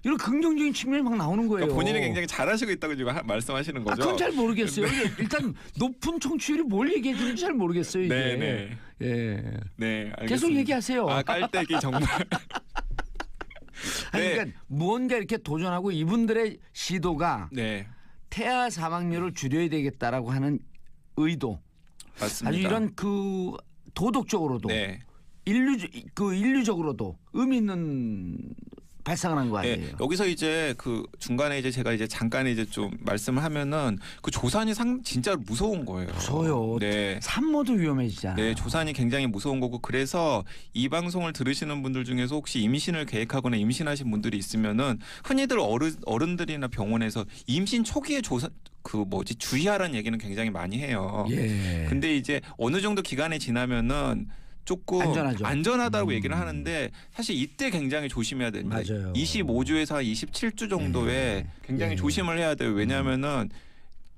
이런 긍정적인 측면이 막 나오는 거예요. 그러니까 본인이 굉장히 잘하시고 있다고 지금 말씀하시는 거죠? 그건 잘 모르겠어요. 일단 높은 청취율이 뭘 얘기해 주는지 잘 모르겠어요. 이게. 네네. 예. 네. 알겠습니다. 계속 얘기하세요. 깔때기 정말. 아니, 그러니까 무언가 이렇게 도전하고 이분들의 시도가 태아 사망률을 줄여야 되겠다라고 하는 의도. 맞습니다. 아주 이런 그 도덕적으로도 인류적으로도 의미 있는 발상을 한 거 아니에요. 여기서 이제 그 중간에 이제 제가 이제 잠깐 이제 좀 말씀을 하면은 그 조산이 진짜 무서운 거예요. 무서워요. 네. 산모도 위험해지잖아요. 네, 조산이 굉장히 무서운 거고 그래서 이 방송을 들으시는 분들 중에서 혹시 임신을 계획하거나 임신하신 분들이 있으면은 흔히들 어른들이나 병원에서 임신 초기에 주의하라는 얘기는 굉장히 많이 해요. 예. 근데 이제 어느 정도 기간이 지나면은 조금 안전하다고 얘기를 하는데 사실 이때 굉장히 조심해야 됩니다. 맞아요. 25주에서 27주 정도에 굉장히 조심을 해야 돼요. 왜냐하면은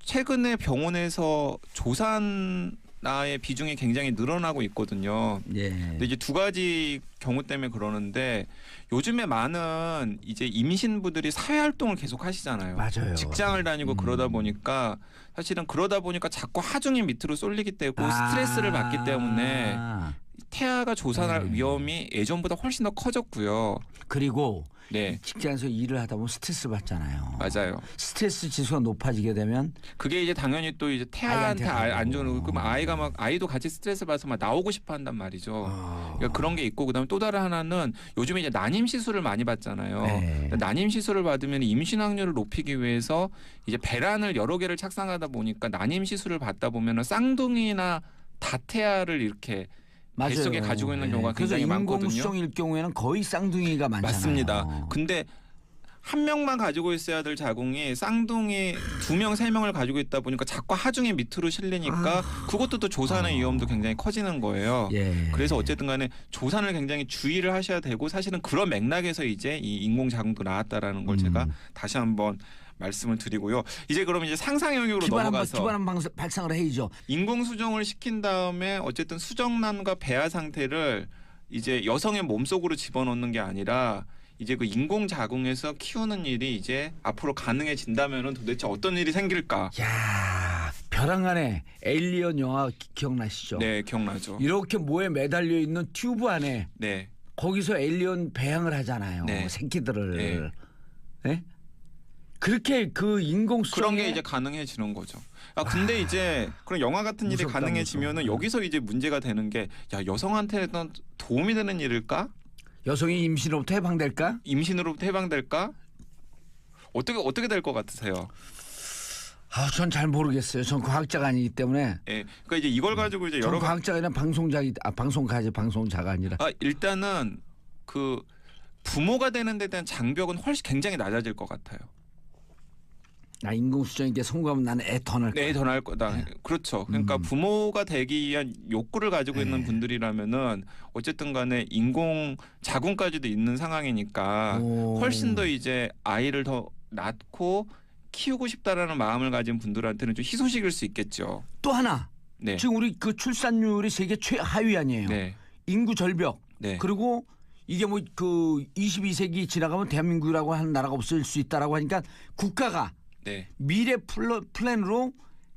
최근에 병원에서 조산나의 비중이 굉장히 늘어나고 있거든요. 근데 이제 두 가지 경우 때문에 그러는데 요즘에 많은 이제 임신부들이 사회 활동을 계속 하시잖아요. 맞아요. 직장을 다니고 그러다 보니까 사실은 자꾸 하중이 밑으로 쏠리기 때문에 스트레스를 받기 때문에 태아가 조산할 위험이 예전보다 훨씬 더 커졌고요. 그리고 직장에서 일을 하다 보면 스트레스 받잖아요. 맞아요. 스트레스 지수가 높아지게 되면 그게 이제 당연히 또 이제 태아한테 안 좋은 그럼 아이도 같이 스트레스 받아서 막 나오고 싶어 한단 말이죠. 그러니까 그런 게 있고 그다음에 또 다른 하나는 요즘에 이제 난임 시술을 많이 받잖아요. 난임 시술을 받으면 임신 확률을 높이기 위해서 이제 배란을 여러 개를 착상하다 보니까 난임 시술을 받다 보면은 쌍둥이나 다태아를 이렇게 뱃속에 가지고 있는 경우가 굉장히 많거든요. 그래서 인공수정일 경우에는 거의 쌍둥이가 많잖아요. 맞습니다. 근데 한 명만 가지고 있어야 될 자궁이 쌍둥이 2명, 3명을 가지고 있다 보니까 자꾸 하중이 밑으로 실리니까 그것도 또 조산의 위험도 굉장히 커지는 거예요. 그래서 어쨌든 간에 조산을 굉장히 주의를 하셔야 되고 사실은 그런 맥락에서 이제 이 인공자궁도 나왔다라는 걸 제가 다시 한번 말씀을 드리고요. 이제 그럼 이제 상상 영역으로 넘어가서 기반한 발상을 해야죠. 인공 수정을 시킨 다음에 어쨌든 수정란과 배아 상태를 이제 여성의 몸속으로 집어넣는 게 아니라 이제 그 인공 자궁에서 키우는 일이 이제 앞으로 가능해진다면은 도대체 어떤 일이 생길까? 야, 벼랑 안에 에일리언 영화 기억나시죠? 네, 기억나죠. 이렇게 모에 매달려 있는 튜브 안에 거기서 에일리언 배양을 하잖아요. 새끼들을. 네? 그렇게 그 인공 수정에 그런 게 이제 가능해지는 거죠. 근데 이제 그런 영화 같은 일이 가능해지면은 여기서 이제 문제가 되는 게 여성한테는 도움이 되는 일일까? 여성이 임신으로부터 해방될까? 임신으로부터 해방될까? 어떻게 될 것 같으세요? 전 잘 모르겠어요. 전 과학자가 아니기 때문에. 그러니까 이제 이걸 가지고 이제 여러 과학자가 아니라 방송자가 아니라. 일단은 그 부모가 되는 데 대한 장벽은 굉장히 낮아질 것 같아요. 인공수정에게 성공하면 나는 애 더 낳을 거야. 애 더 낳을 거다. 그렇죠. 그러니까 부모가 되기 위한 욕구를 가지고 있는 분들이라면은 어쨌든 간에 인공 자궁까지도 있는 상황이니까 훨씬 더 이제 아이를 더 낳고 키우고 싶다라는 마음을 가진 분들한테는 좀 희소식일 수 있겠죠. 또 하나 네. 지금 우리 그 출산율이 세계 최하위 아니에요. 네. 인구 절벽. 네. 그리고 이게 뭐 그 22세기 지나가면 대한민국이라고 하는 나라가 없을 수 있다라고 하니까 국가가 네. 미래 플랜으로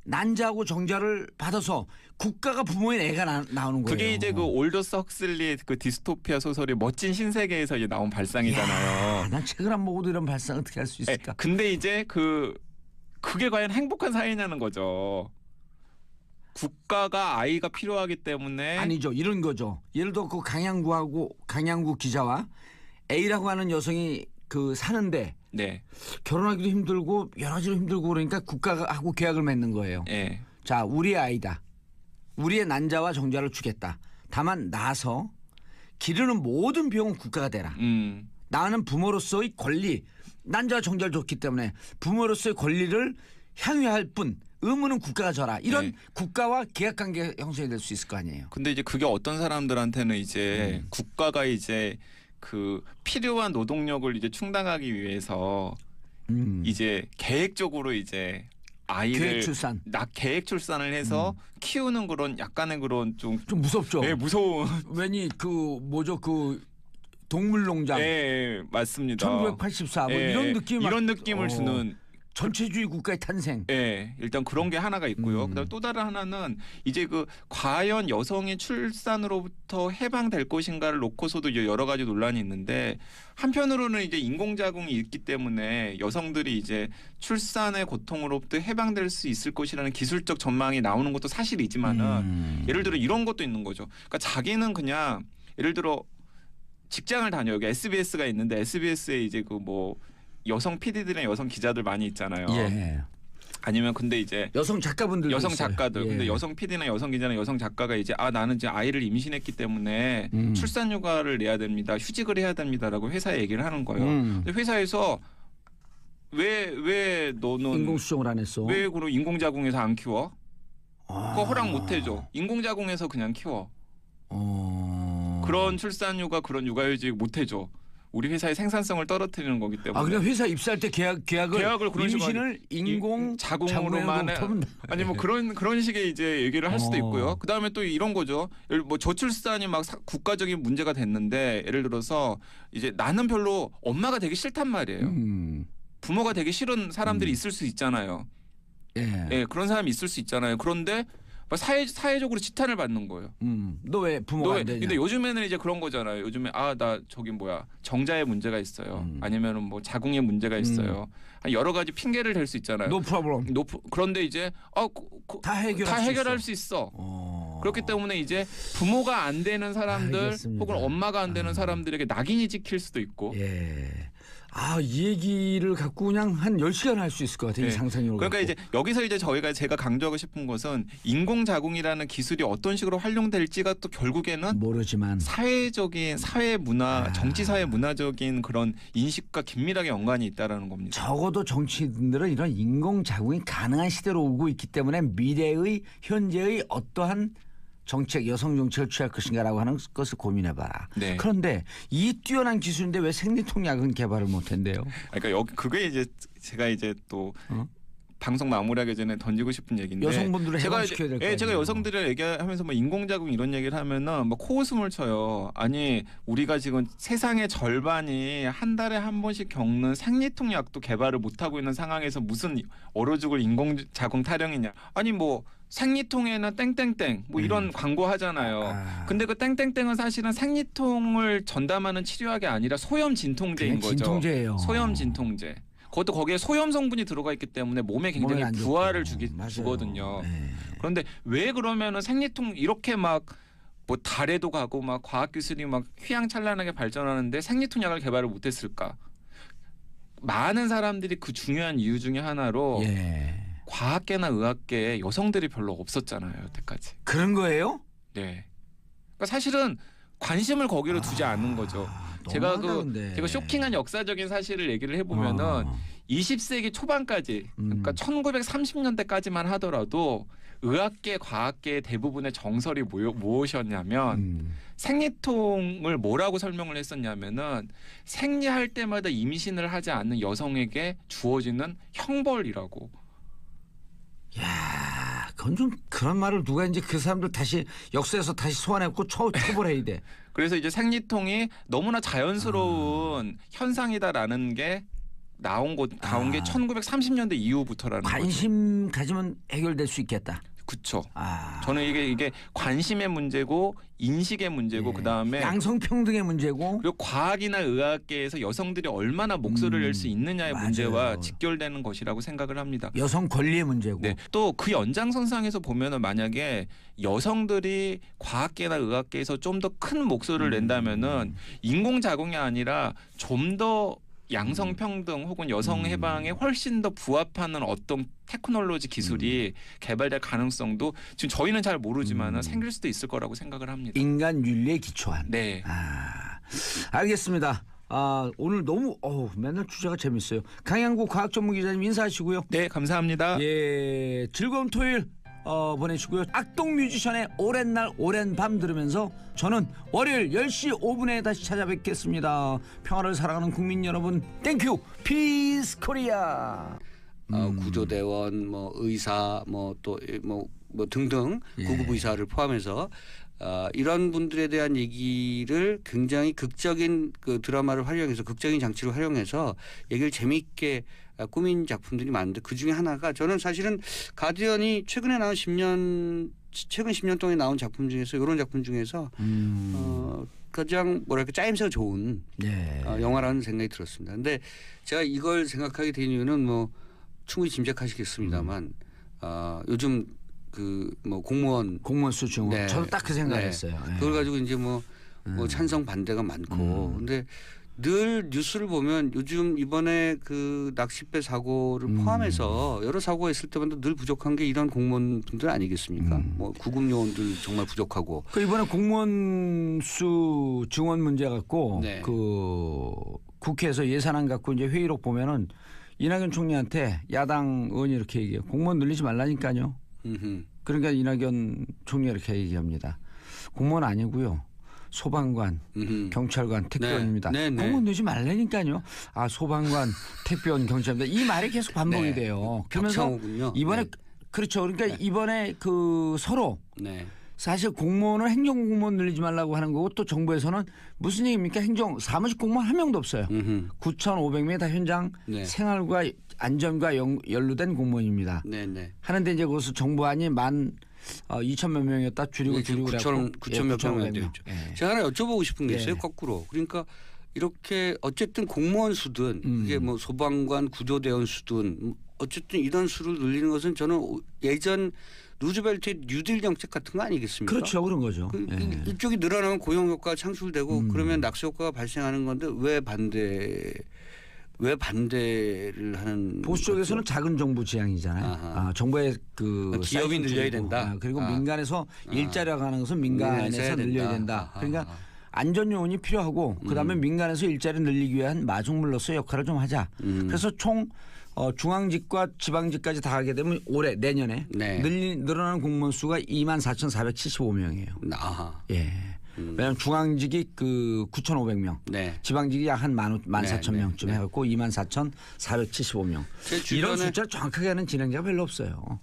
난자하고 정자를 받아서 국가가 부모인 애가 나오는 거예요. 그게 이제 그 올더스 헉슬리의 그 디스토피아 소설이 멋진 신세계에서 이제 나온 발상이잖아요. 난 책을 안 보고도 이런 발상 어떻게 할 수 있을까? 근데 이제 그게 과연 행복한 사회냐는 거죠. 국가가 아이가 필요하기 때문에 아니죠. 이런 거죠. 예를 들어 그 강양구 기자와 A라고 하는 여성이 그 사는데 네. 결혼하기도 힘들고 여러 가지로 힘들고 그러니까 국가가 하고 계약을 맺는 거예요. 네. 자, 우리의 아이다. 우리의 난자와 정자를 주겠다. 다만 나서 기르는 모든 비용은 국가가 대라. 나는 부모로서의 권리, 난자와 정자를 줬기 때문에 부모로서의 권리를 향유할 뿐 의무는 국가가 져라. 이런 네. 국가와 계약관계 형성이 될 수 있을 거 아니에요. 근데 이제 그게 어떤 사람들한테는 이제 국가가 이제 그 필요한 노동력을 이제 충당하기 위해서 이제 계획적으로 이제 아이를 계획 출산을 해서 키우는 그런 약간의 그런 좀 무섭죠. 네, 무서운. 왠지 그 뭐죠 그 동물농장. 네, 맞습니다. 1984 뭐 이런 느낌 이런 느낌을 주는. 전체주의 국가의 탄생. 네, 일단 그런 게 하나가 있고요. 그다음 또 다른 하나는 이제 그 과연 여성이 출산으로부터 해방될 것인가를 놓고서도 이제 여러 가지 논란이 있는데 한편으로는 이제 인공자궁이 있기 때문에 여성들이 이제 출산의 고통으로부터 해방될 수 있을 것이라는 기술적 전망이 나오는 것도 사실이지만은 예를 들어 이런 것도 있는 거죠. 그러니까 자기는 그냥 예를 들어 직장을 다녀요. 여기 SBS가 있는데 SBS에 이제 그 뭐 여성 PD들이나 여성 기자들 많이 있잖아요. 예. 아니면 근데 이제 여성 작가분들 여성 작가들. 예. 근데 여성 PD나 여성 기자나 여성 작가가 이제 나는 이제 아이를 임신했기 때문에 출산 휴가를 내야 됩니다. 휴직을 해야 됩니다라고 회사에 얘기를 하는 거예요. 근데 회사에서 왜 너는 인공수정을 안 했어? 왜 그럼 인공자궁에서 안 키워? 그거 허락 못 해줘. 인공자궁에서 그냥 키워. 그런 출산휴가 그런 육아휴직 못 해줘. 우리 회사의 생산성을 떨어뜨리는 거기 때문에. 그냥 회사 입사할 때 계약을 그런 임신을 인공 자궁으로만 아니 뭐 그런 식의 이제 얘기를 할 수도 있고요. 그다음에 또 이런 거죠. 뭐 저출산이 막 국가적인 문제가 됐는데 예를 들어서 이제 나는 별로 엄마가 되기 싫단 말이에요. 부모가 되기 싫은 사람들이 있을 수 있잖아요. 예, 그런 사람이 있을 수 있잖아요. 그런데 사회적으로 지탄을 받는 거예요. 너 왜 부모가 안 되냐? 근데 요즘에는 이제 그런 거잖아요. 요즘에 나 저기 뭐야 정자에 문제가 있어요. 아니면은 뭐 자궁에 문제가 있어요. 여러 가지 핑계를 댈 수 있잖아요. No problem. 그런데 이제 다 해결할 수 있어. 그렇기 때문에 이제 부모가 안 되는 사람들 알겠습니다. 혹은 엄마가 안 되는 사람들에게 낙인이 찍힐 수도 있고. 예. 이 얘기를 갖고 그냥 한 10시간 할 수 있을 것 같아요. 이 상상력으로. 그러니까 이제 여기서 이제 제가 강조하고 싶은 것은 인공자궁이라는 기술이 어떤 식으로 활용될지가 또 결국에는 모르지만 사회적인 사회 문화, 정치 사회 문화적인 그런 인식과 긴밀하게 연관이 있다라는 겁니다. 적어도 정치인들은 이런 인공자궁이 가능한 시대로 오고 있기 때문에 미래의 현재의 어떠한 정책, 여성 정책을 취할 것인가라고 하는 것을 고민해봐라. 네. 그런데 이 뛰어난 기술인데 왜 생리통약은 개발을 못했는데요? 그러니까 그게 이제 제가 이제 또 방송 마무리하기 전에 던지고 싶은 얘기인데 여성분들을 해방시켜야 될 거 아니에요. 제가 여성들을 얘기하면서 뭐 인공자궁 이런 얘기를 하면은 뭐 코웃음을 쳐요. 아니 우리가 지금 세상의 절반이 한 달에 한 번씩 겪는 생리통약도 개발을 못하고 있는 상황에서 무슨 얼어 죽을 인공자궁 타령이냐. 아니 뭐 생리통에는 땡땡땡 뭐 이런 광고 하잖아요. 근데 그 땡땡땡은 사실은 생리통을 전담하는 치료약이 아니라 소염 진통제인 거죠. 진통제예요. 소염 진통제. 그것도 거기에 소염 성분이 들어가 있기 때문에 몸에 굉장히 부하를 주거든요. 그런데 왜 그러면은 생리통 이렇게 막 뭐 달에도 가고 막 과학 기술이 막 휘황찬란하게 발전하는데 생리통약을 개발을 못했을까? 많은 사람들이 그 중요한 이유 중에 하나로 과학계나 의학계에 여성들이 별로 없었잖아요, 여태까지. 그런 거예요? 네. 그러니까 사실은 관심을 거기로 두지 않는 거죠. 제가 쇼킹한 역사적인 사실을 얘기를 해보면은 20세기 초반까지, 그러니까 1930년대까지만 하더라도 의학계, 과학계 대부분의 정설이 무엇이었냐면 생리통을 뭐라고 설명을 했었냐면은 생리할 때마다 임신을 하지 않는 여성에게 주어지는 형벌이라고. 야, 그건 좀 그런 말을 누가 이제 그 사람들 다시 역사에서 다시 소환해갖고 처벌해야 돼. 그래서 이제 생리통이 너무나 자연스러운 현상이다라는 게 나온 게 1930년대 이후부터라는 거죠. 관심 가지면 해결될 수 있겠다. 그렇죠. 저는 이게 관심의 문제고 인식의 문제고 그다음에 양성평등의 문제고 그리고 과학이나 의학계에서 여성들이 얼마나 목소리를 낼 수 있느냐의 맞아요. 문제와 직결되는 것이라고 생각을 합니다. 여성 권리의 문제고. 네. 또 그 연장선상에서 보면은 만약에 여성들이 과학계나 의학계에서 좀 더 큰 목소리를 낸다면은 인공자궁이 아니라 좀 더 양성평등 혹은 여성 해방에 훨씬 더 부합하는 어떤 테크놀로지 기술이 개발될 가능성도 지금 저희는 잘 모르지만 생길 수도 있을 거라고 생각을 합니다. 인간 윤리에 기초한. 네. 알겠습니다. 오늘 너무 맨날 주제가 재밌어요. 강양구 과학전문기자님 인사하시고요. 네, 감사합니다. 예, 즐거운 토요일 보내시고요. 악동 뮤지션의 오랜 날 오랜 밤 들으면서 저는 월요일 10시 5분에 다시 찾아뵙겠습니다. 평화를 사랑하는 국민 여러분, 땡큐 피스 코리아. 구조대원, 뭐 의사, 뭐 등등 구급 의사를 포함해서 이런 분들에 대한 얘기를 굉장히 극적인 그 드라마를 활용해서 극적인 장치를 활용해서 얘기를 재미있게 꾸민 작품들이 많은데 그 중에 하나가 저는 사실은 가디언이 최근에 나온 최근 10년 동안에 나온 작품 중에서 이런 작품 중에서 가장 뭐랄까 짜임새가 좋은 영화라는 생각이 들었습니다. 근데 제가 이걸 생각하게 된 이유는 뭐 충분히 짐작하시겠습니다만 요즘 그 뭐 공무원 수증 저도 딱 그 생각했어요. 그걸 가지고 이제 뭐 찬성 반대가 많고 근데 늘 뉴스를 보면 요즘 이번에 그 낚싯배 사고를 포함해서 여러 사고가 있을 때마다 늘 부족한 게 이런 공무원분들 아니겠습니까? 뭐 구급 요원들 정말 부족하고. 그 이번에 공무원 수 증원 문제 갖고 그 국회에서 예산안 갖고 이제 회의록 보면은 이낙연 총리한테 야당 의원이 이렇게 얘기해요. 공무원 늘리지 말라니까요. 그러니까 이낙연 총리가 이렇게 얘기합니다. 공무원 아니고요. 소방관, 경찰관, 택배원입니다. 공무원 늘리지 말라니까요. 소방관, 택배원, 경찰입니다. 이 말이 계속 반복이 돼요. 그러면서 이번에 그렇죠. 그러니까 이번에 그 서로 사실 공무원은 행정공무원 늘리지 말라고 하는 거고 또 정부에서는 무슨 얘기입니까? 사무직 공무원 한 명도 없어요. 9,500명이 다 현장 생활과 안전과 연루된 공무원입니다. 하는데 이제 그것을 정부안이 2,000몇 명이었다 줄이고 9천 몇 명이 되죠. 제가 하나 여쭤보고 싶은 게 있어요. 거꾸로. 그러니까 이렇게 어쨌든 공무원 수든 이게 뭐 소방관 구조대원 수든 어쨌든 이런 수를 늘리는 것은 저는 예전 루즈벨트의 뉴딜 정책 같은 거 아니겠습니까? 그렇죠. 그런 거죠. 이쪽이 늘어나면 고용 효과가 창출되고 그러면 낙수 효과가 발생하는 건데 왜 반대를 하는 보수 쪽에서는 작은 정부 지향이잖아요. 정부의 그 기업이 늘려야 된다. 그리고 민간에서 일자리가 가는 것은 민간에서 늘려야 된다. 그러니까 안전 요원이 필요하고 그다음에 민간에서 일자리 늘리기 위한 마중물로서 역할을 좀 하자. 그래서 총 중앙직과 지방직까지 다 하게 되면 내년에 늘어나는 공무원 수가 24,475명이에요. 예. 왜냐하면 중앙직이 그 9,500명, 지방직이 약 한 14,000명쯤 해갖고 24,475명. 이런 숫자를 정확하게 하는 진행자가 별로 없어요.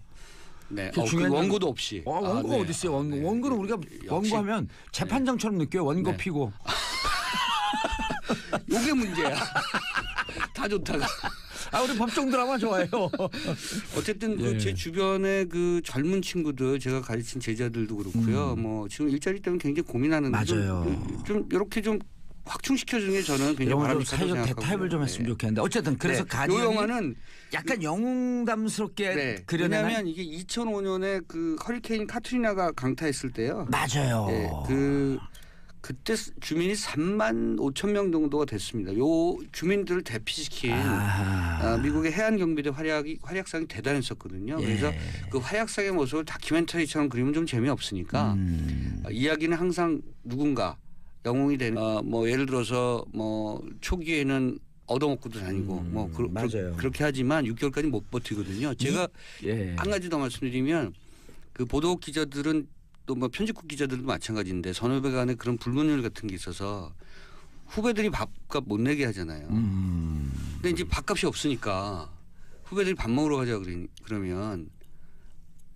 그 원고도 없이. 원고가 어디 있어요? 원고는 우리가 원고하면 재판장처럼 느껴요. 원고 피고. 이게 문제야. 다 좋다가. 우리 법정 드라마 좋아해요. 어쨌든 제 주변의 그 젊은 친구들 제가 가르친 제자들도 그렇고요. 뭐 지금 일자리 때문에 굉장히 고민하는데 좀 이렇게 좀 확충시켜주는 게 저는 굉장히 바람직하다고 생각하고 대타협을 좀 했으면 좋겠는데 어쨌든 그래서 이 영화는 약간 영웅담스럽게 그려내는. 왜냐하면 이게 2005년에 그 허리케인 카트리나가 강타했을 때요. 맞아요. 그때 주민이 3만 5천 명 정도가 됐습니다. 요 주민들을 대피시킨 미국의 해안경비대 활약상이 대단했었거든요. 그래서 그 활약상의 모습을 다큐멘터리처럼 그리면 좀 재미없으니까 이야기는 항상 누군가 영웅이 되는 뭐 예를 들어서 뭐 초기에는 얻어먹고도 다니고 그렇게 하지만 6개월까지 못 버티거든요. 제가 한 가지 더 말씀드리면 그 보도 기자들은 또 뭐 편집국 기자들도 마찬가지인데 선후배 간에 그런 불문율 같은 게 있어서 후배들이 밥값 못 내게 하잖아요. 근데 이제 밥값이 없으니까 후배들이 밥 먹으러 가자 그러면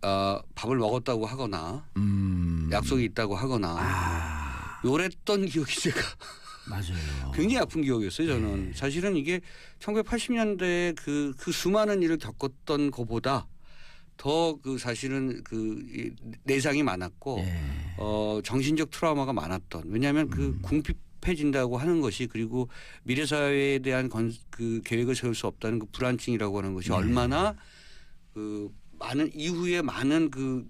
밥을 먹었다고 하거나 약속이 있다고 하거나 요랬던 기억이 제가 맞아요. 굉장히 아픈 기억이었어요. 저는 사실은 이게 1980년대에 그 수많은 일을 겪었던 것보다 더 그 사실은 그 내상이 많았고 정신적 트라우마가 많았던 왜냐하면 그 궁핍해진다고 하는 것이 그리고 미래 사회에 대한 그 계획을 세울 수 없다는 그 불안증이라고 하는 것이 얼마나 그 많은 이후에 많은 그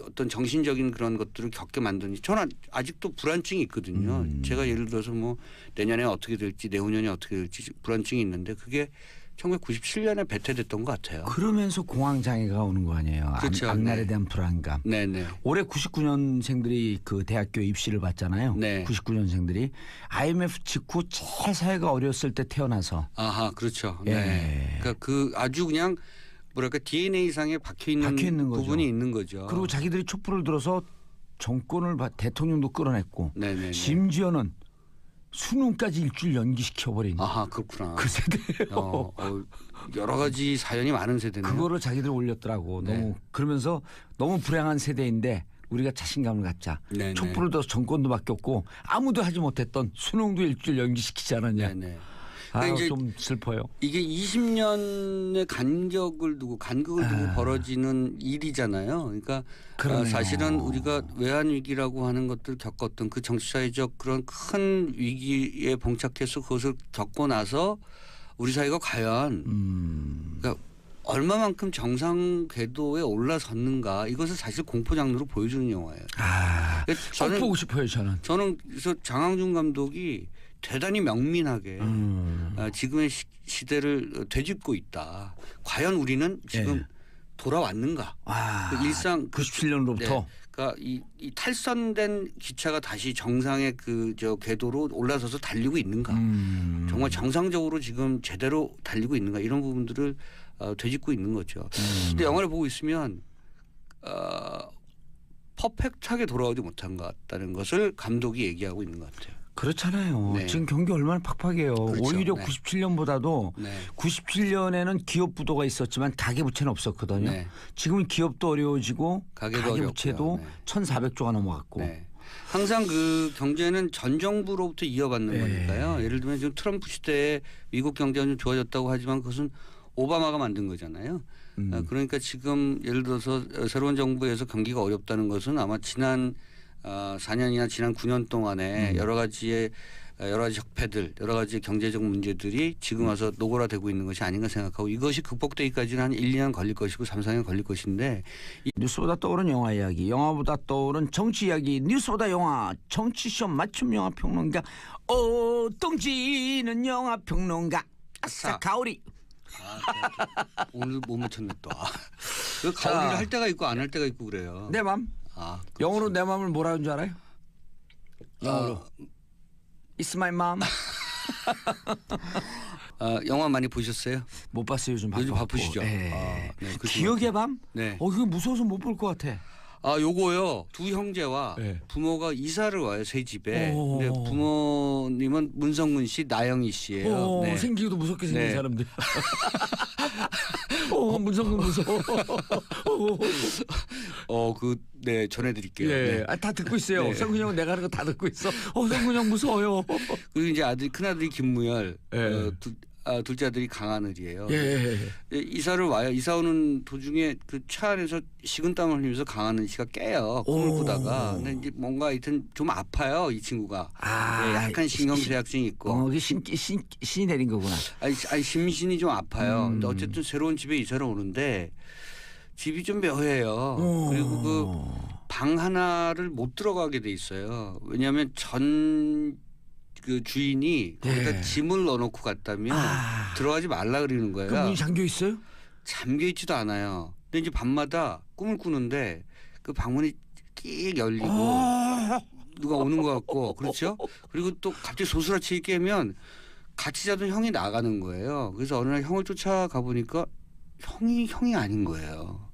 어떤 정신적인 그런 것들을 겪게 만드는지 저는 아직도 불안증이 있거든요. 제가 예를 들어서 뭐 내년에 어떻게 될지 내후년에 어떻게 될지 불안증이 있는데 그게 1997년에 배태됐던 것 같아요. 그러면서 공황장애가 오는 거 아니에요. 그렇죠. 앞날에 대한 불안감. 네네. 올해 99년생들이 그 대학교 입시를 받잖아요. 네. 99년생들이 IMF 직후 제일 사회가 어려웠을 때 태어나서. 아하 그렇죠. 예. 네. 그러니까 그 아주 그냥 뭐랄까 DNA상에 박혀 있는 부분이 있는 거죠. 그리고 자기들이 촛불을 들어서 정권을 대통령도 끌어냈고 네네네. 심지어는 수능까지 일주일 연기시켜버린. 아하 그렇구나. 그 세대예요. 여러 가지 사연이 많은 세대네요. 그거를 자기들 올렸더라고. 네. 너무 그러면서 너무 불행한 세대인데 우리가 자신감을 갖자. 네네. 촛불을 들어서 정권도 바뀌었고 아무도 하지 못했던 수능도 일주일 연기시키지 않았냐. 네네. 이제 좀 슬퍼요. 이게 20년의 간격을 두고 벌어지는 일이잖아요. 그러니까 사실은 우리가 외환 위기라고 하는 것들을 겪었던 그 정치사회적 그런 큰 위기에 봉착해서 그것을 겪고 나서 우리 사회가 과연 그러니까 얼마만큼 정상 궤도에 올라섰는가 이것을 사실 공포 장르로 보여주는 영화예요. 꼭 보고 싶어요 저는. 그래서 장항준 감독이 대단히 명민하게 지금의 시대를 되짚고 있다. 과연 우리는 지금 돌아왔는가? 그 일상 97년로부터. 네. 그러니까 이 탈선된 기차가 다시 정상의 저 궤도로 올라서서 달리고 있는가? 정말 정상적으로 지금 제대로 달리고 있는가? 이런 부분들을 되짚고 있는 거죠. 근데 영화를 보고 있으면 퍼펙트하게 돌아오지 못한 것 같다는 것을 감독이 얘기하고 있는 것 같아요. 그렇잖아요. 네. 지금 경기 얼마나 팍팍해요. 그렇죠. 오히려 네. 97년보다도 97년에는 기업 부도가 있었지만 가계부채는 없었거든요. 네. 지금은 기업도 어려워지고 가계도 가계부채도 어렵고요. 1,400조가 넘어갔고. 네. 항상 그 경제는 전 정부로부터 이어받는 거니까요. 예를 들면 지금 트럼프 시대에 미국 경제가 좀 좋아졌다고 하지만 그것은 오바마가 만든 거잖아요. 그러니까 지금 예를 들어서 새로운 정부에서 경기가 어렵다는 것은 아마 지난 4년이나 지난 9년 동안에 여러 가지 적폐들, 여러 가지 경제적 문제들이 지금 와서 노골화되고 있는 것이 아닌가 생각하고 이것이 극복되기까지는 한 1, 2년 걸릴 것이고 3, 4년 걸릴 것인데 뉴스보다 떠오른 영화 이야기, 영화보다 떠오른 정치 이야기, 뉴스보다 영화, 정치쇼 맞춤 영화 평론가, 똥지는 영화 평론가, 아싸 가오리. 오늘 못 맞췄네 또. 그 가오리를 할 때가 있고 안 할 때가 있고 그래요. 내 맘. 영어로 내 맘을 뭐라 하는 줄 알아요? 영어로. It's my mom. 영화 많이 보셨어요? 못 봤어요. 요즘 바쁘시죠? 네, 기억의 밤? 네. 그거 무서워서 못 볼 것 같아. 요거요. 두 형제와 부모가 이사를 와요. 새 집에. 오. 근데 부모님은 문성문 씨, 나영희 씨예요. 네. 생기기도 무섭게 생긴 사람들. 문성문 무서워. 네, 전해드릴게요. 네. 다 듣고 있어요. 네. 성근 형은 내가 하는 거 다 듣고 있어. 성근 형 무서워요. 그리고 이제 큰아들이 김무열, 둘째 아들이 강하늘이에요. 이사를 와요. 이사 오는 도중에 그 차 안에서 식은땀을 흘리면서 강하늘 씨가 깨요. 꿈을 꾸다가. 근데 이제 뭔가 하여튼 좀 아파요. 이 친구가. 약간 신경쇠약증이 있고. 신이 내린 거구나. 아니 심신이 좀 아파요. 근데 어쨌든 새로운 집에 이사를 오는데 집이 좀 묘해요. 그리고 그 방 하나를 못 들어가게 돼 있어요. 왜냐하면 그 주인이 거기다 짐을 넣어놓고 갔다면 들어가지 말라 그러는 거예요. 그럼 문이 잠겨 있어요? 잠겨 있지도 않아요. 근데 이제 밤마다 꿈을 꾸는데 그 방문이 끼익 열리고 누가 오는 것 같고 그렇죠. 그리고 또 갑자기 소스라치게 깨면 같이 자던 형이 나가는 거예요. 그래서 어느 날 형을 쫓아가 보니까 형이 아닌 거예요.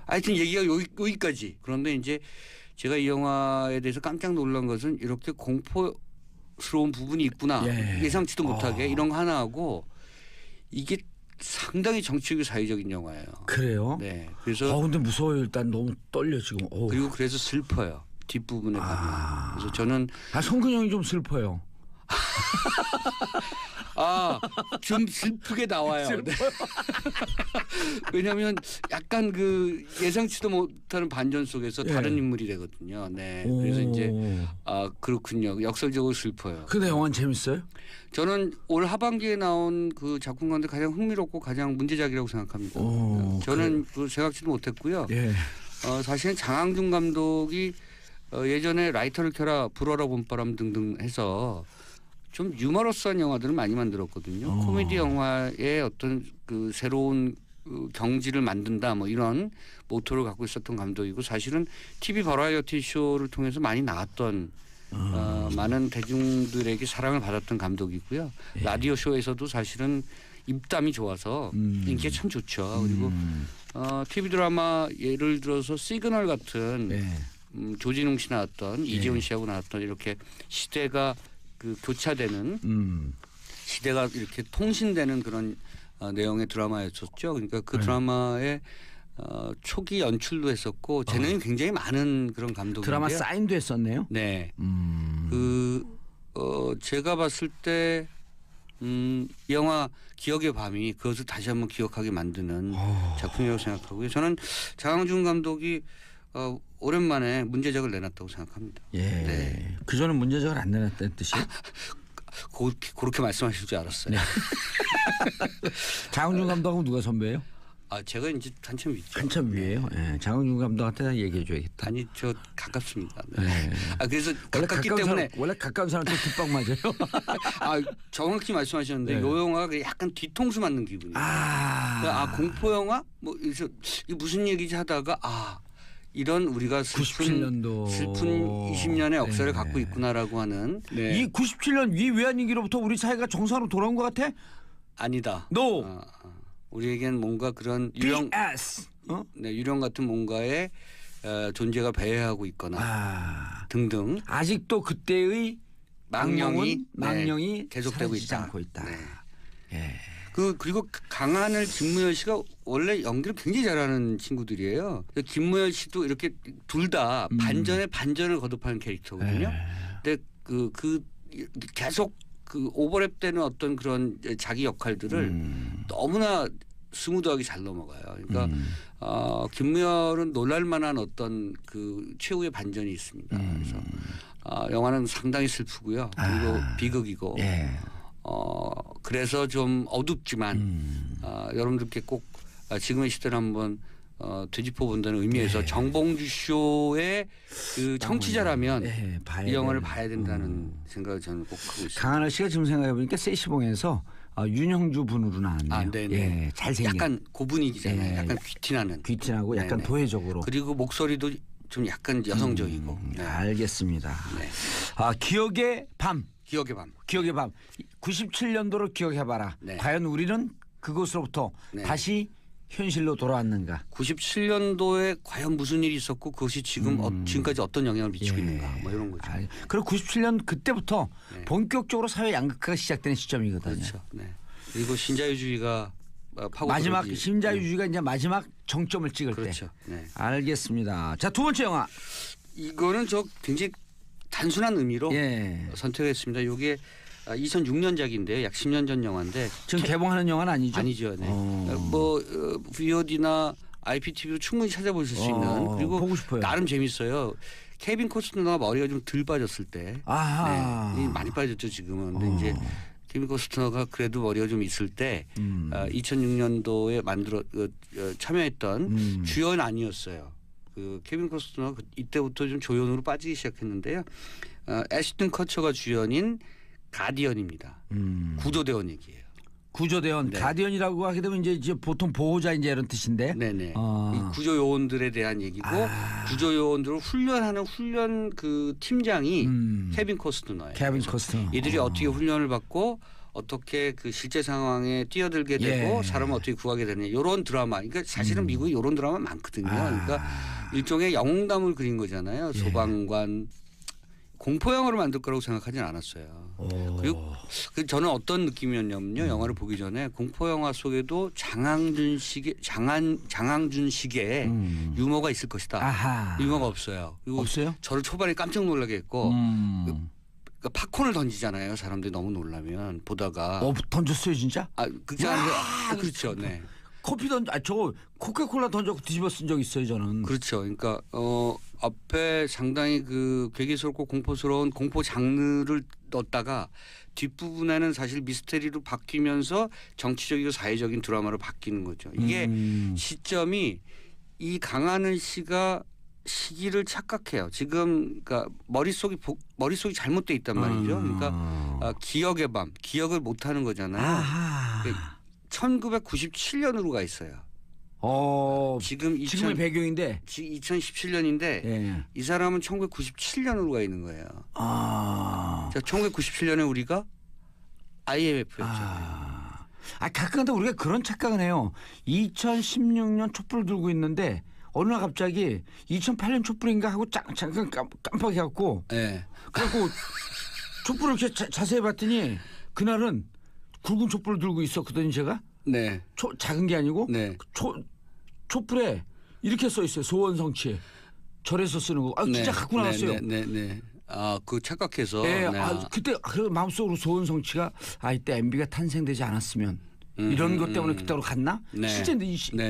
하여튼 얘기가 여기까지. 그런데 이제 제가 이 영화에 대해서 깜짝 놀란 것은 이렇게 공포스러운 부분이 있구나. 예상치도 못하게 이런 거 하나 하고 이게 상당히 정치적이고 사회적인 영화예요. 그래요? 네. 그래서 근데 무서워요. 일단 너무 떨려 지금. 그리고 그래서 슬퍼요. 뒷부분에 가면. 그래서 저는 송근영이 좀 슬퍼요. 좀 슬프게 나와요. 네. 왜냐하면 약간 그 예상치도 못하는 반전 속에서 다른 인물이 되거든요. 네. 그래서 이제 그렇군요. 역설적으로 슬퍼요. 근데 영화는 재밌어요? 저는 올 하반기에 나온 그 작품 가운데 가장 흥미롭고 가장 문제작이라고 생각합니다. 저는 그 생각지도 못했고요. 예. 사실은 장항준 감독이 예전에 라이터를 켜라, 불어라 봄바람 등등 해서 좀 유머러스한 영화들을 많이 만들었거든요. 코미디 영화의 어떤 그 새로운 그 경지를 만든다 뭐 이런 모토를 갖고 있었던 감독이고 사실은 TV 버라이어티 쇼를 통해서 많이 나왔던 많은 대중들에게 사랑을 받았던 감독이고요. 예. 라디오 쇼에서도 사실은 입담이 좋아서 인기가 참 좋죠. 그리고 TV 드라마 예를 들어서 시그널 같은 조진웅 씨 나왔던 이재훈 씨하고 나왔던 이렇게 시대가 그 교차되는 시대가 이렇게 통신되는 그런 내용의 드라마였었죠. 그러니까 그 드라마의 초기 연출도 했었고 재능이 굉장히 많은 그런 감독인데요. 드라마 사인도 했었네요. 네. 제가 봤을 때 영화 기억의 밤이 그것을 다시 한번 기억하게 만드는 작품이라고 생각하고요. 저는 장항준 감독이 오랜만에 문제작을 내놨다고 생각합니다. 예. 네. 그전에 문제작을 안 내놨다는 뜻이요? 그렇게 말씀하실 줄 알았어요. 네. 장항준 감독하고 누가 선배예요? 제가 이제 한참 위죠. 한참 위에요. 네. 예. 장항준 감독한테 얘기해 줘야겠다. 아니 저 가깝습니다. 네. 네. 그래서 가깝기 때문에 원래 가까운 사람한테 뒷박 맞아요. 정확히 말씀하셨는데 이 영화가 약간 뒤통수 맞는 기분이에요. 공포 영화 뭐 그래서 이게 무슨 얘기지 하다가 이런 우리가 슬픈 20년의 역사를 갖고 있구나라고 하는 이 97년 위 외환위기로부터 우리 사회가 정상으로 돌아온 것 같아? 아니다. No. 우리에겐 뭔가 그런 BS. 유령 같은 뭔가의 존재가 배회하고 있거나 등등. 아직도 그때의 망령이 계속되고 있지 않고 있다. 네. 예. 그리고 강하늘, 김무열 씨가 원래 연기를 굉장히 잘하는 친구들이에요. 김무열 씨도 이렇게 둘 다 반전에 반전을 거듭하는 캐릭터거든요. 근데 그 계속 그 오버랩되는 어떤 그런 자기 역할들을 너무나 스무드하게 잘 넘어가요. 그러니까 김무열은 놀랄만한 어떤 그 최후의 반전이 있습니다. 그래서 영화는 상당히 슬프고요. 그리고 비극이고. 그래서 좀 어둡지만 여러분들께 꼭 지금의 시대를 한번 되짚어 본다는 의미에서 정봉주 쇼의 그 청취자라면 이 영화를 봐야 된다는 생각을 저는 꼭 하고 있습니다. 강하늘 씨가 지금 생각해 보니까 세시봉에서 윤형주 분으로 나왔네요. 예, 잘생긴. 약간 고분위기잖아요. 약간 귀티나는. 귀티나고 약간 도회적으로. 그리고 목소리도 좀 약간 여성적이고. 알겠습니다. 네. 기억의 밤. 기억의 밤. 기억의 밤. 97년도를 기억해봐라. 네. 과연 우리는 그곳으로부터 다시 현실로 돌아왔는가. 97년도에 과연 무슨 일이 있었고 그것이 지금까지 어떤 영향을 미치고 있는가. 뭐 이런 거죠. 그리고 97년 그때부터 본격적으로 사회 양극화가 시작되는 시점이거든요. 그렇죠. 네. 그리고 신자유주의가 마지막 신자유주의가 이제 마지막 정점을 찍을 그렇죠. 때. 네. 알겠습니다. 자, 두 번째 영화. 이거는 저 굉장히 단순한 의미로 선택했습니다. 이게 2006년작인데요. 약 10년 전 영화인데 지금 개봉하는 영화는 아니죠? 아니죠. 네. 뭐 VOD나 IPTV로 충분히 찾아보실 수 있는 그리고 보고 싶어요. 나름 재밌어요. 케빈 코스트너가 머리가 좀 덜 빠졌을 때 많이 빠졌죠 지금은. 근데 이제 케빈 코스트너가 그래도 머리가 좀 있을 때 2006년도에 참여했던 주연 아니었어요. 그 케빈 코스트너가 이때부터 좀 조연으로 빠지기 시작했는데요. 애쉬튼 커처가 주연인 가디언입니다. 구조대원 얘기예요. 구조대원, 가디언이라고 하게 되면 이제 보통 보호자 이제 이런 뜻인데. 네네. 이 구조요원들에 대한 얘기고 구조요원들을 훈련하는 훈련 그 팀장이 케빈 코스트너예요. 케빈 코스트너. 이들이 어떻게 훈련을 받고 어떻게 그 실제 상황에 뛰어들게 되고 사람을 어떻게 구하게 되느냐 이런 드라마. 그러니까 사실은 미국에 이런 드라마 많거든요. 그러니까 일종의 영웅담을 그린 거잖아요. 소방관. 공포 영화를 만들 거라고 생각하지는 않았어요. 그리고 저는 어떤 느낌이었냐면요. 영화를 보기 전에 공포 영화 속에도 장항준식의 유머가 있을 것이다. 아하. 유머가 없어요. 그리고 없어요? 저를 초반에 깜짝 놀라게 했고 그러니까 팝콘을 던지잖아요. 사람들이 너무 놀라면 보다가. 던졌어요 진짜? 그렇죠. 네. 커피 저 코카콜라 던져고 뒤집어 쓴 적 있어요 저는. 그렇죠. 그러니까 앞에 상당히 그 괴기스럽고 공포스러운 공포 장르를 넣었다가 뒷부분에는 사실 미스테리로 바뀌면서 정치적이고 사회적인 드라마로 바뀌는 거죠. 이게 시점이 이 강하늘 씨가 시기를 착각해요. 지금 그러니까 머릿속이 잘못돼 있단 말이죠. 그러니까 기억의 밤, 기억을 못 하는 거잖아요. 그러니까 1997년으로 가 있어요. 지금의 배경인데 2017년인데 예. 이 사람은 1997년으로 가 있는 거예요. 자, 1997년에 우리가 IMF였잖아요. 가끔가다 우리가 그런 착각을 해요. 2016년 촛불을 들고 있는데 어느 날 갑자기 2008년 촛불인가 하고 잠깐 깜빡해갖고 네. 그래갖고 촛불을 이렇게 자세히 봤더니 그날은 굵은 촛불을 들고 있었거든요 제가. 네. 작은 게 아니고 네. 촛불에 이렇게 써 있어요. 소원성취. 절에서 쓰는 거. 진짜 갖고 나왔어요. 네. 그 착각해서. 네. 그때 마음속으로 소원성취가 이때 MB가 탄생되지 않았으면 이런 것 때문에 그때로 갔나? 네. 실제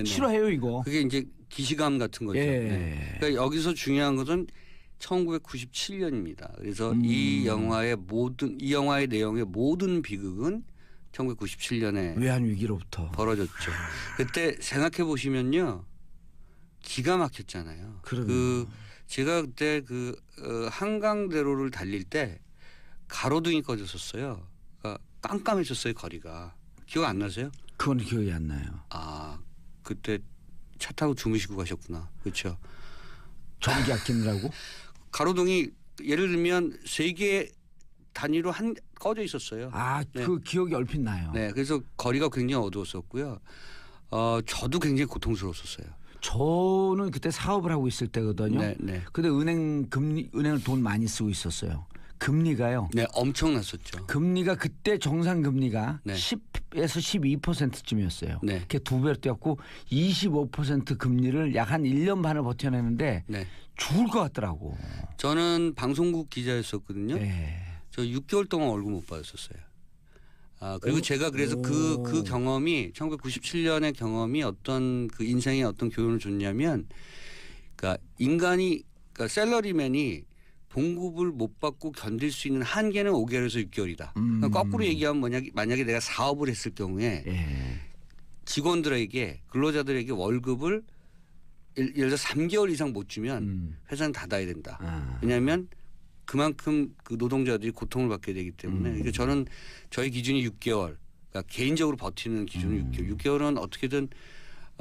싫어해요 이거. 그게 이제 기시감 같은 거죠. 예. 네. 그러니까 여기서 중요한 것은 1997년입니다. 그래서 이 영화의 내용의 모든 비극은 1997년에 외환위기로부터 벌어졌죠. 그때 생각해 보시면요. 기가 막혔잖아요. 제가 그때 한강대로를 달릴 때 가로등이 꺼졌었어요. 그러니까 깜깜해졌어요 거리가. 기억 안 나세요? 그건 기억이 안 나요. 그때 차 타고 주무시고 가셨구나. 그렇죠. 전기 아끼느라고? 가로등이 예를 들면 3개 단위로 꺼져 있었어요. 네. 그 기억이 얼핏 나요. 네, 그래서 거리가 굉장히 어두웠었고요. 저도 굉장히 고통스러웠었어요. 저는 그때 사업을 하고 있을 때거든요. 네. 근데 은행을 돈 많이 쓰고 있었어요. 금리가요. 네, 엄청났었죠. 금리가 그때 정상 금리가 네. 10에서 12%쯤이었어요. 네. 그게 2배로 뛰었고 25% 금리를 약 한 1년 반을 버텨내는데 네. 죽을 것 같더라고. 저는 방송국 기자였었거든요. 네. 저 6개월 동안 월급 못 받았었어요. 그리고 제가 그래서 그 경험이 1997년의 경험이 어떤 그 인생에 어떤 교훈을 줬냐면, 그러니까 그러니까 샐러리맨이 봉급을 못 받고 견딜 수 있는 한계는 5개월에서 6개월이다. 그러니까 거꾸로 얘기하면 만약에 내가 사업을 했을 경우에 직원들에게 근로자들에게 월급을 예를 들어 3개월 이상 못 주면 회사는 닫아야 된다. 왜냐하면 그만큼 그 노동자들이 고통을 받게 되기 때문에 그러니까 저는 저희 기준이 6개월. 그러니까 개인적으로 버티는 기준은 6개월. 6개월은 어떻게든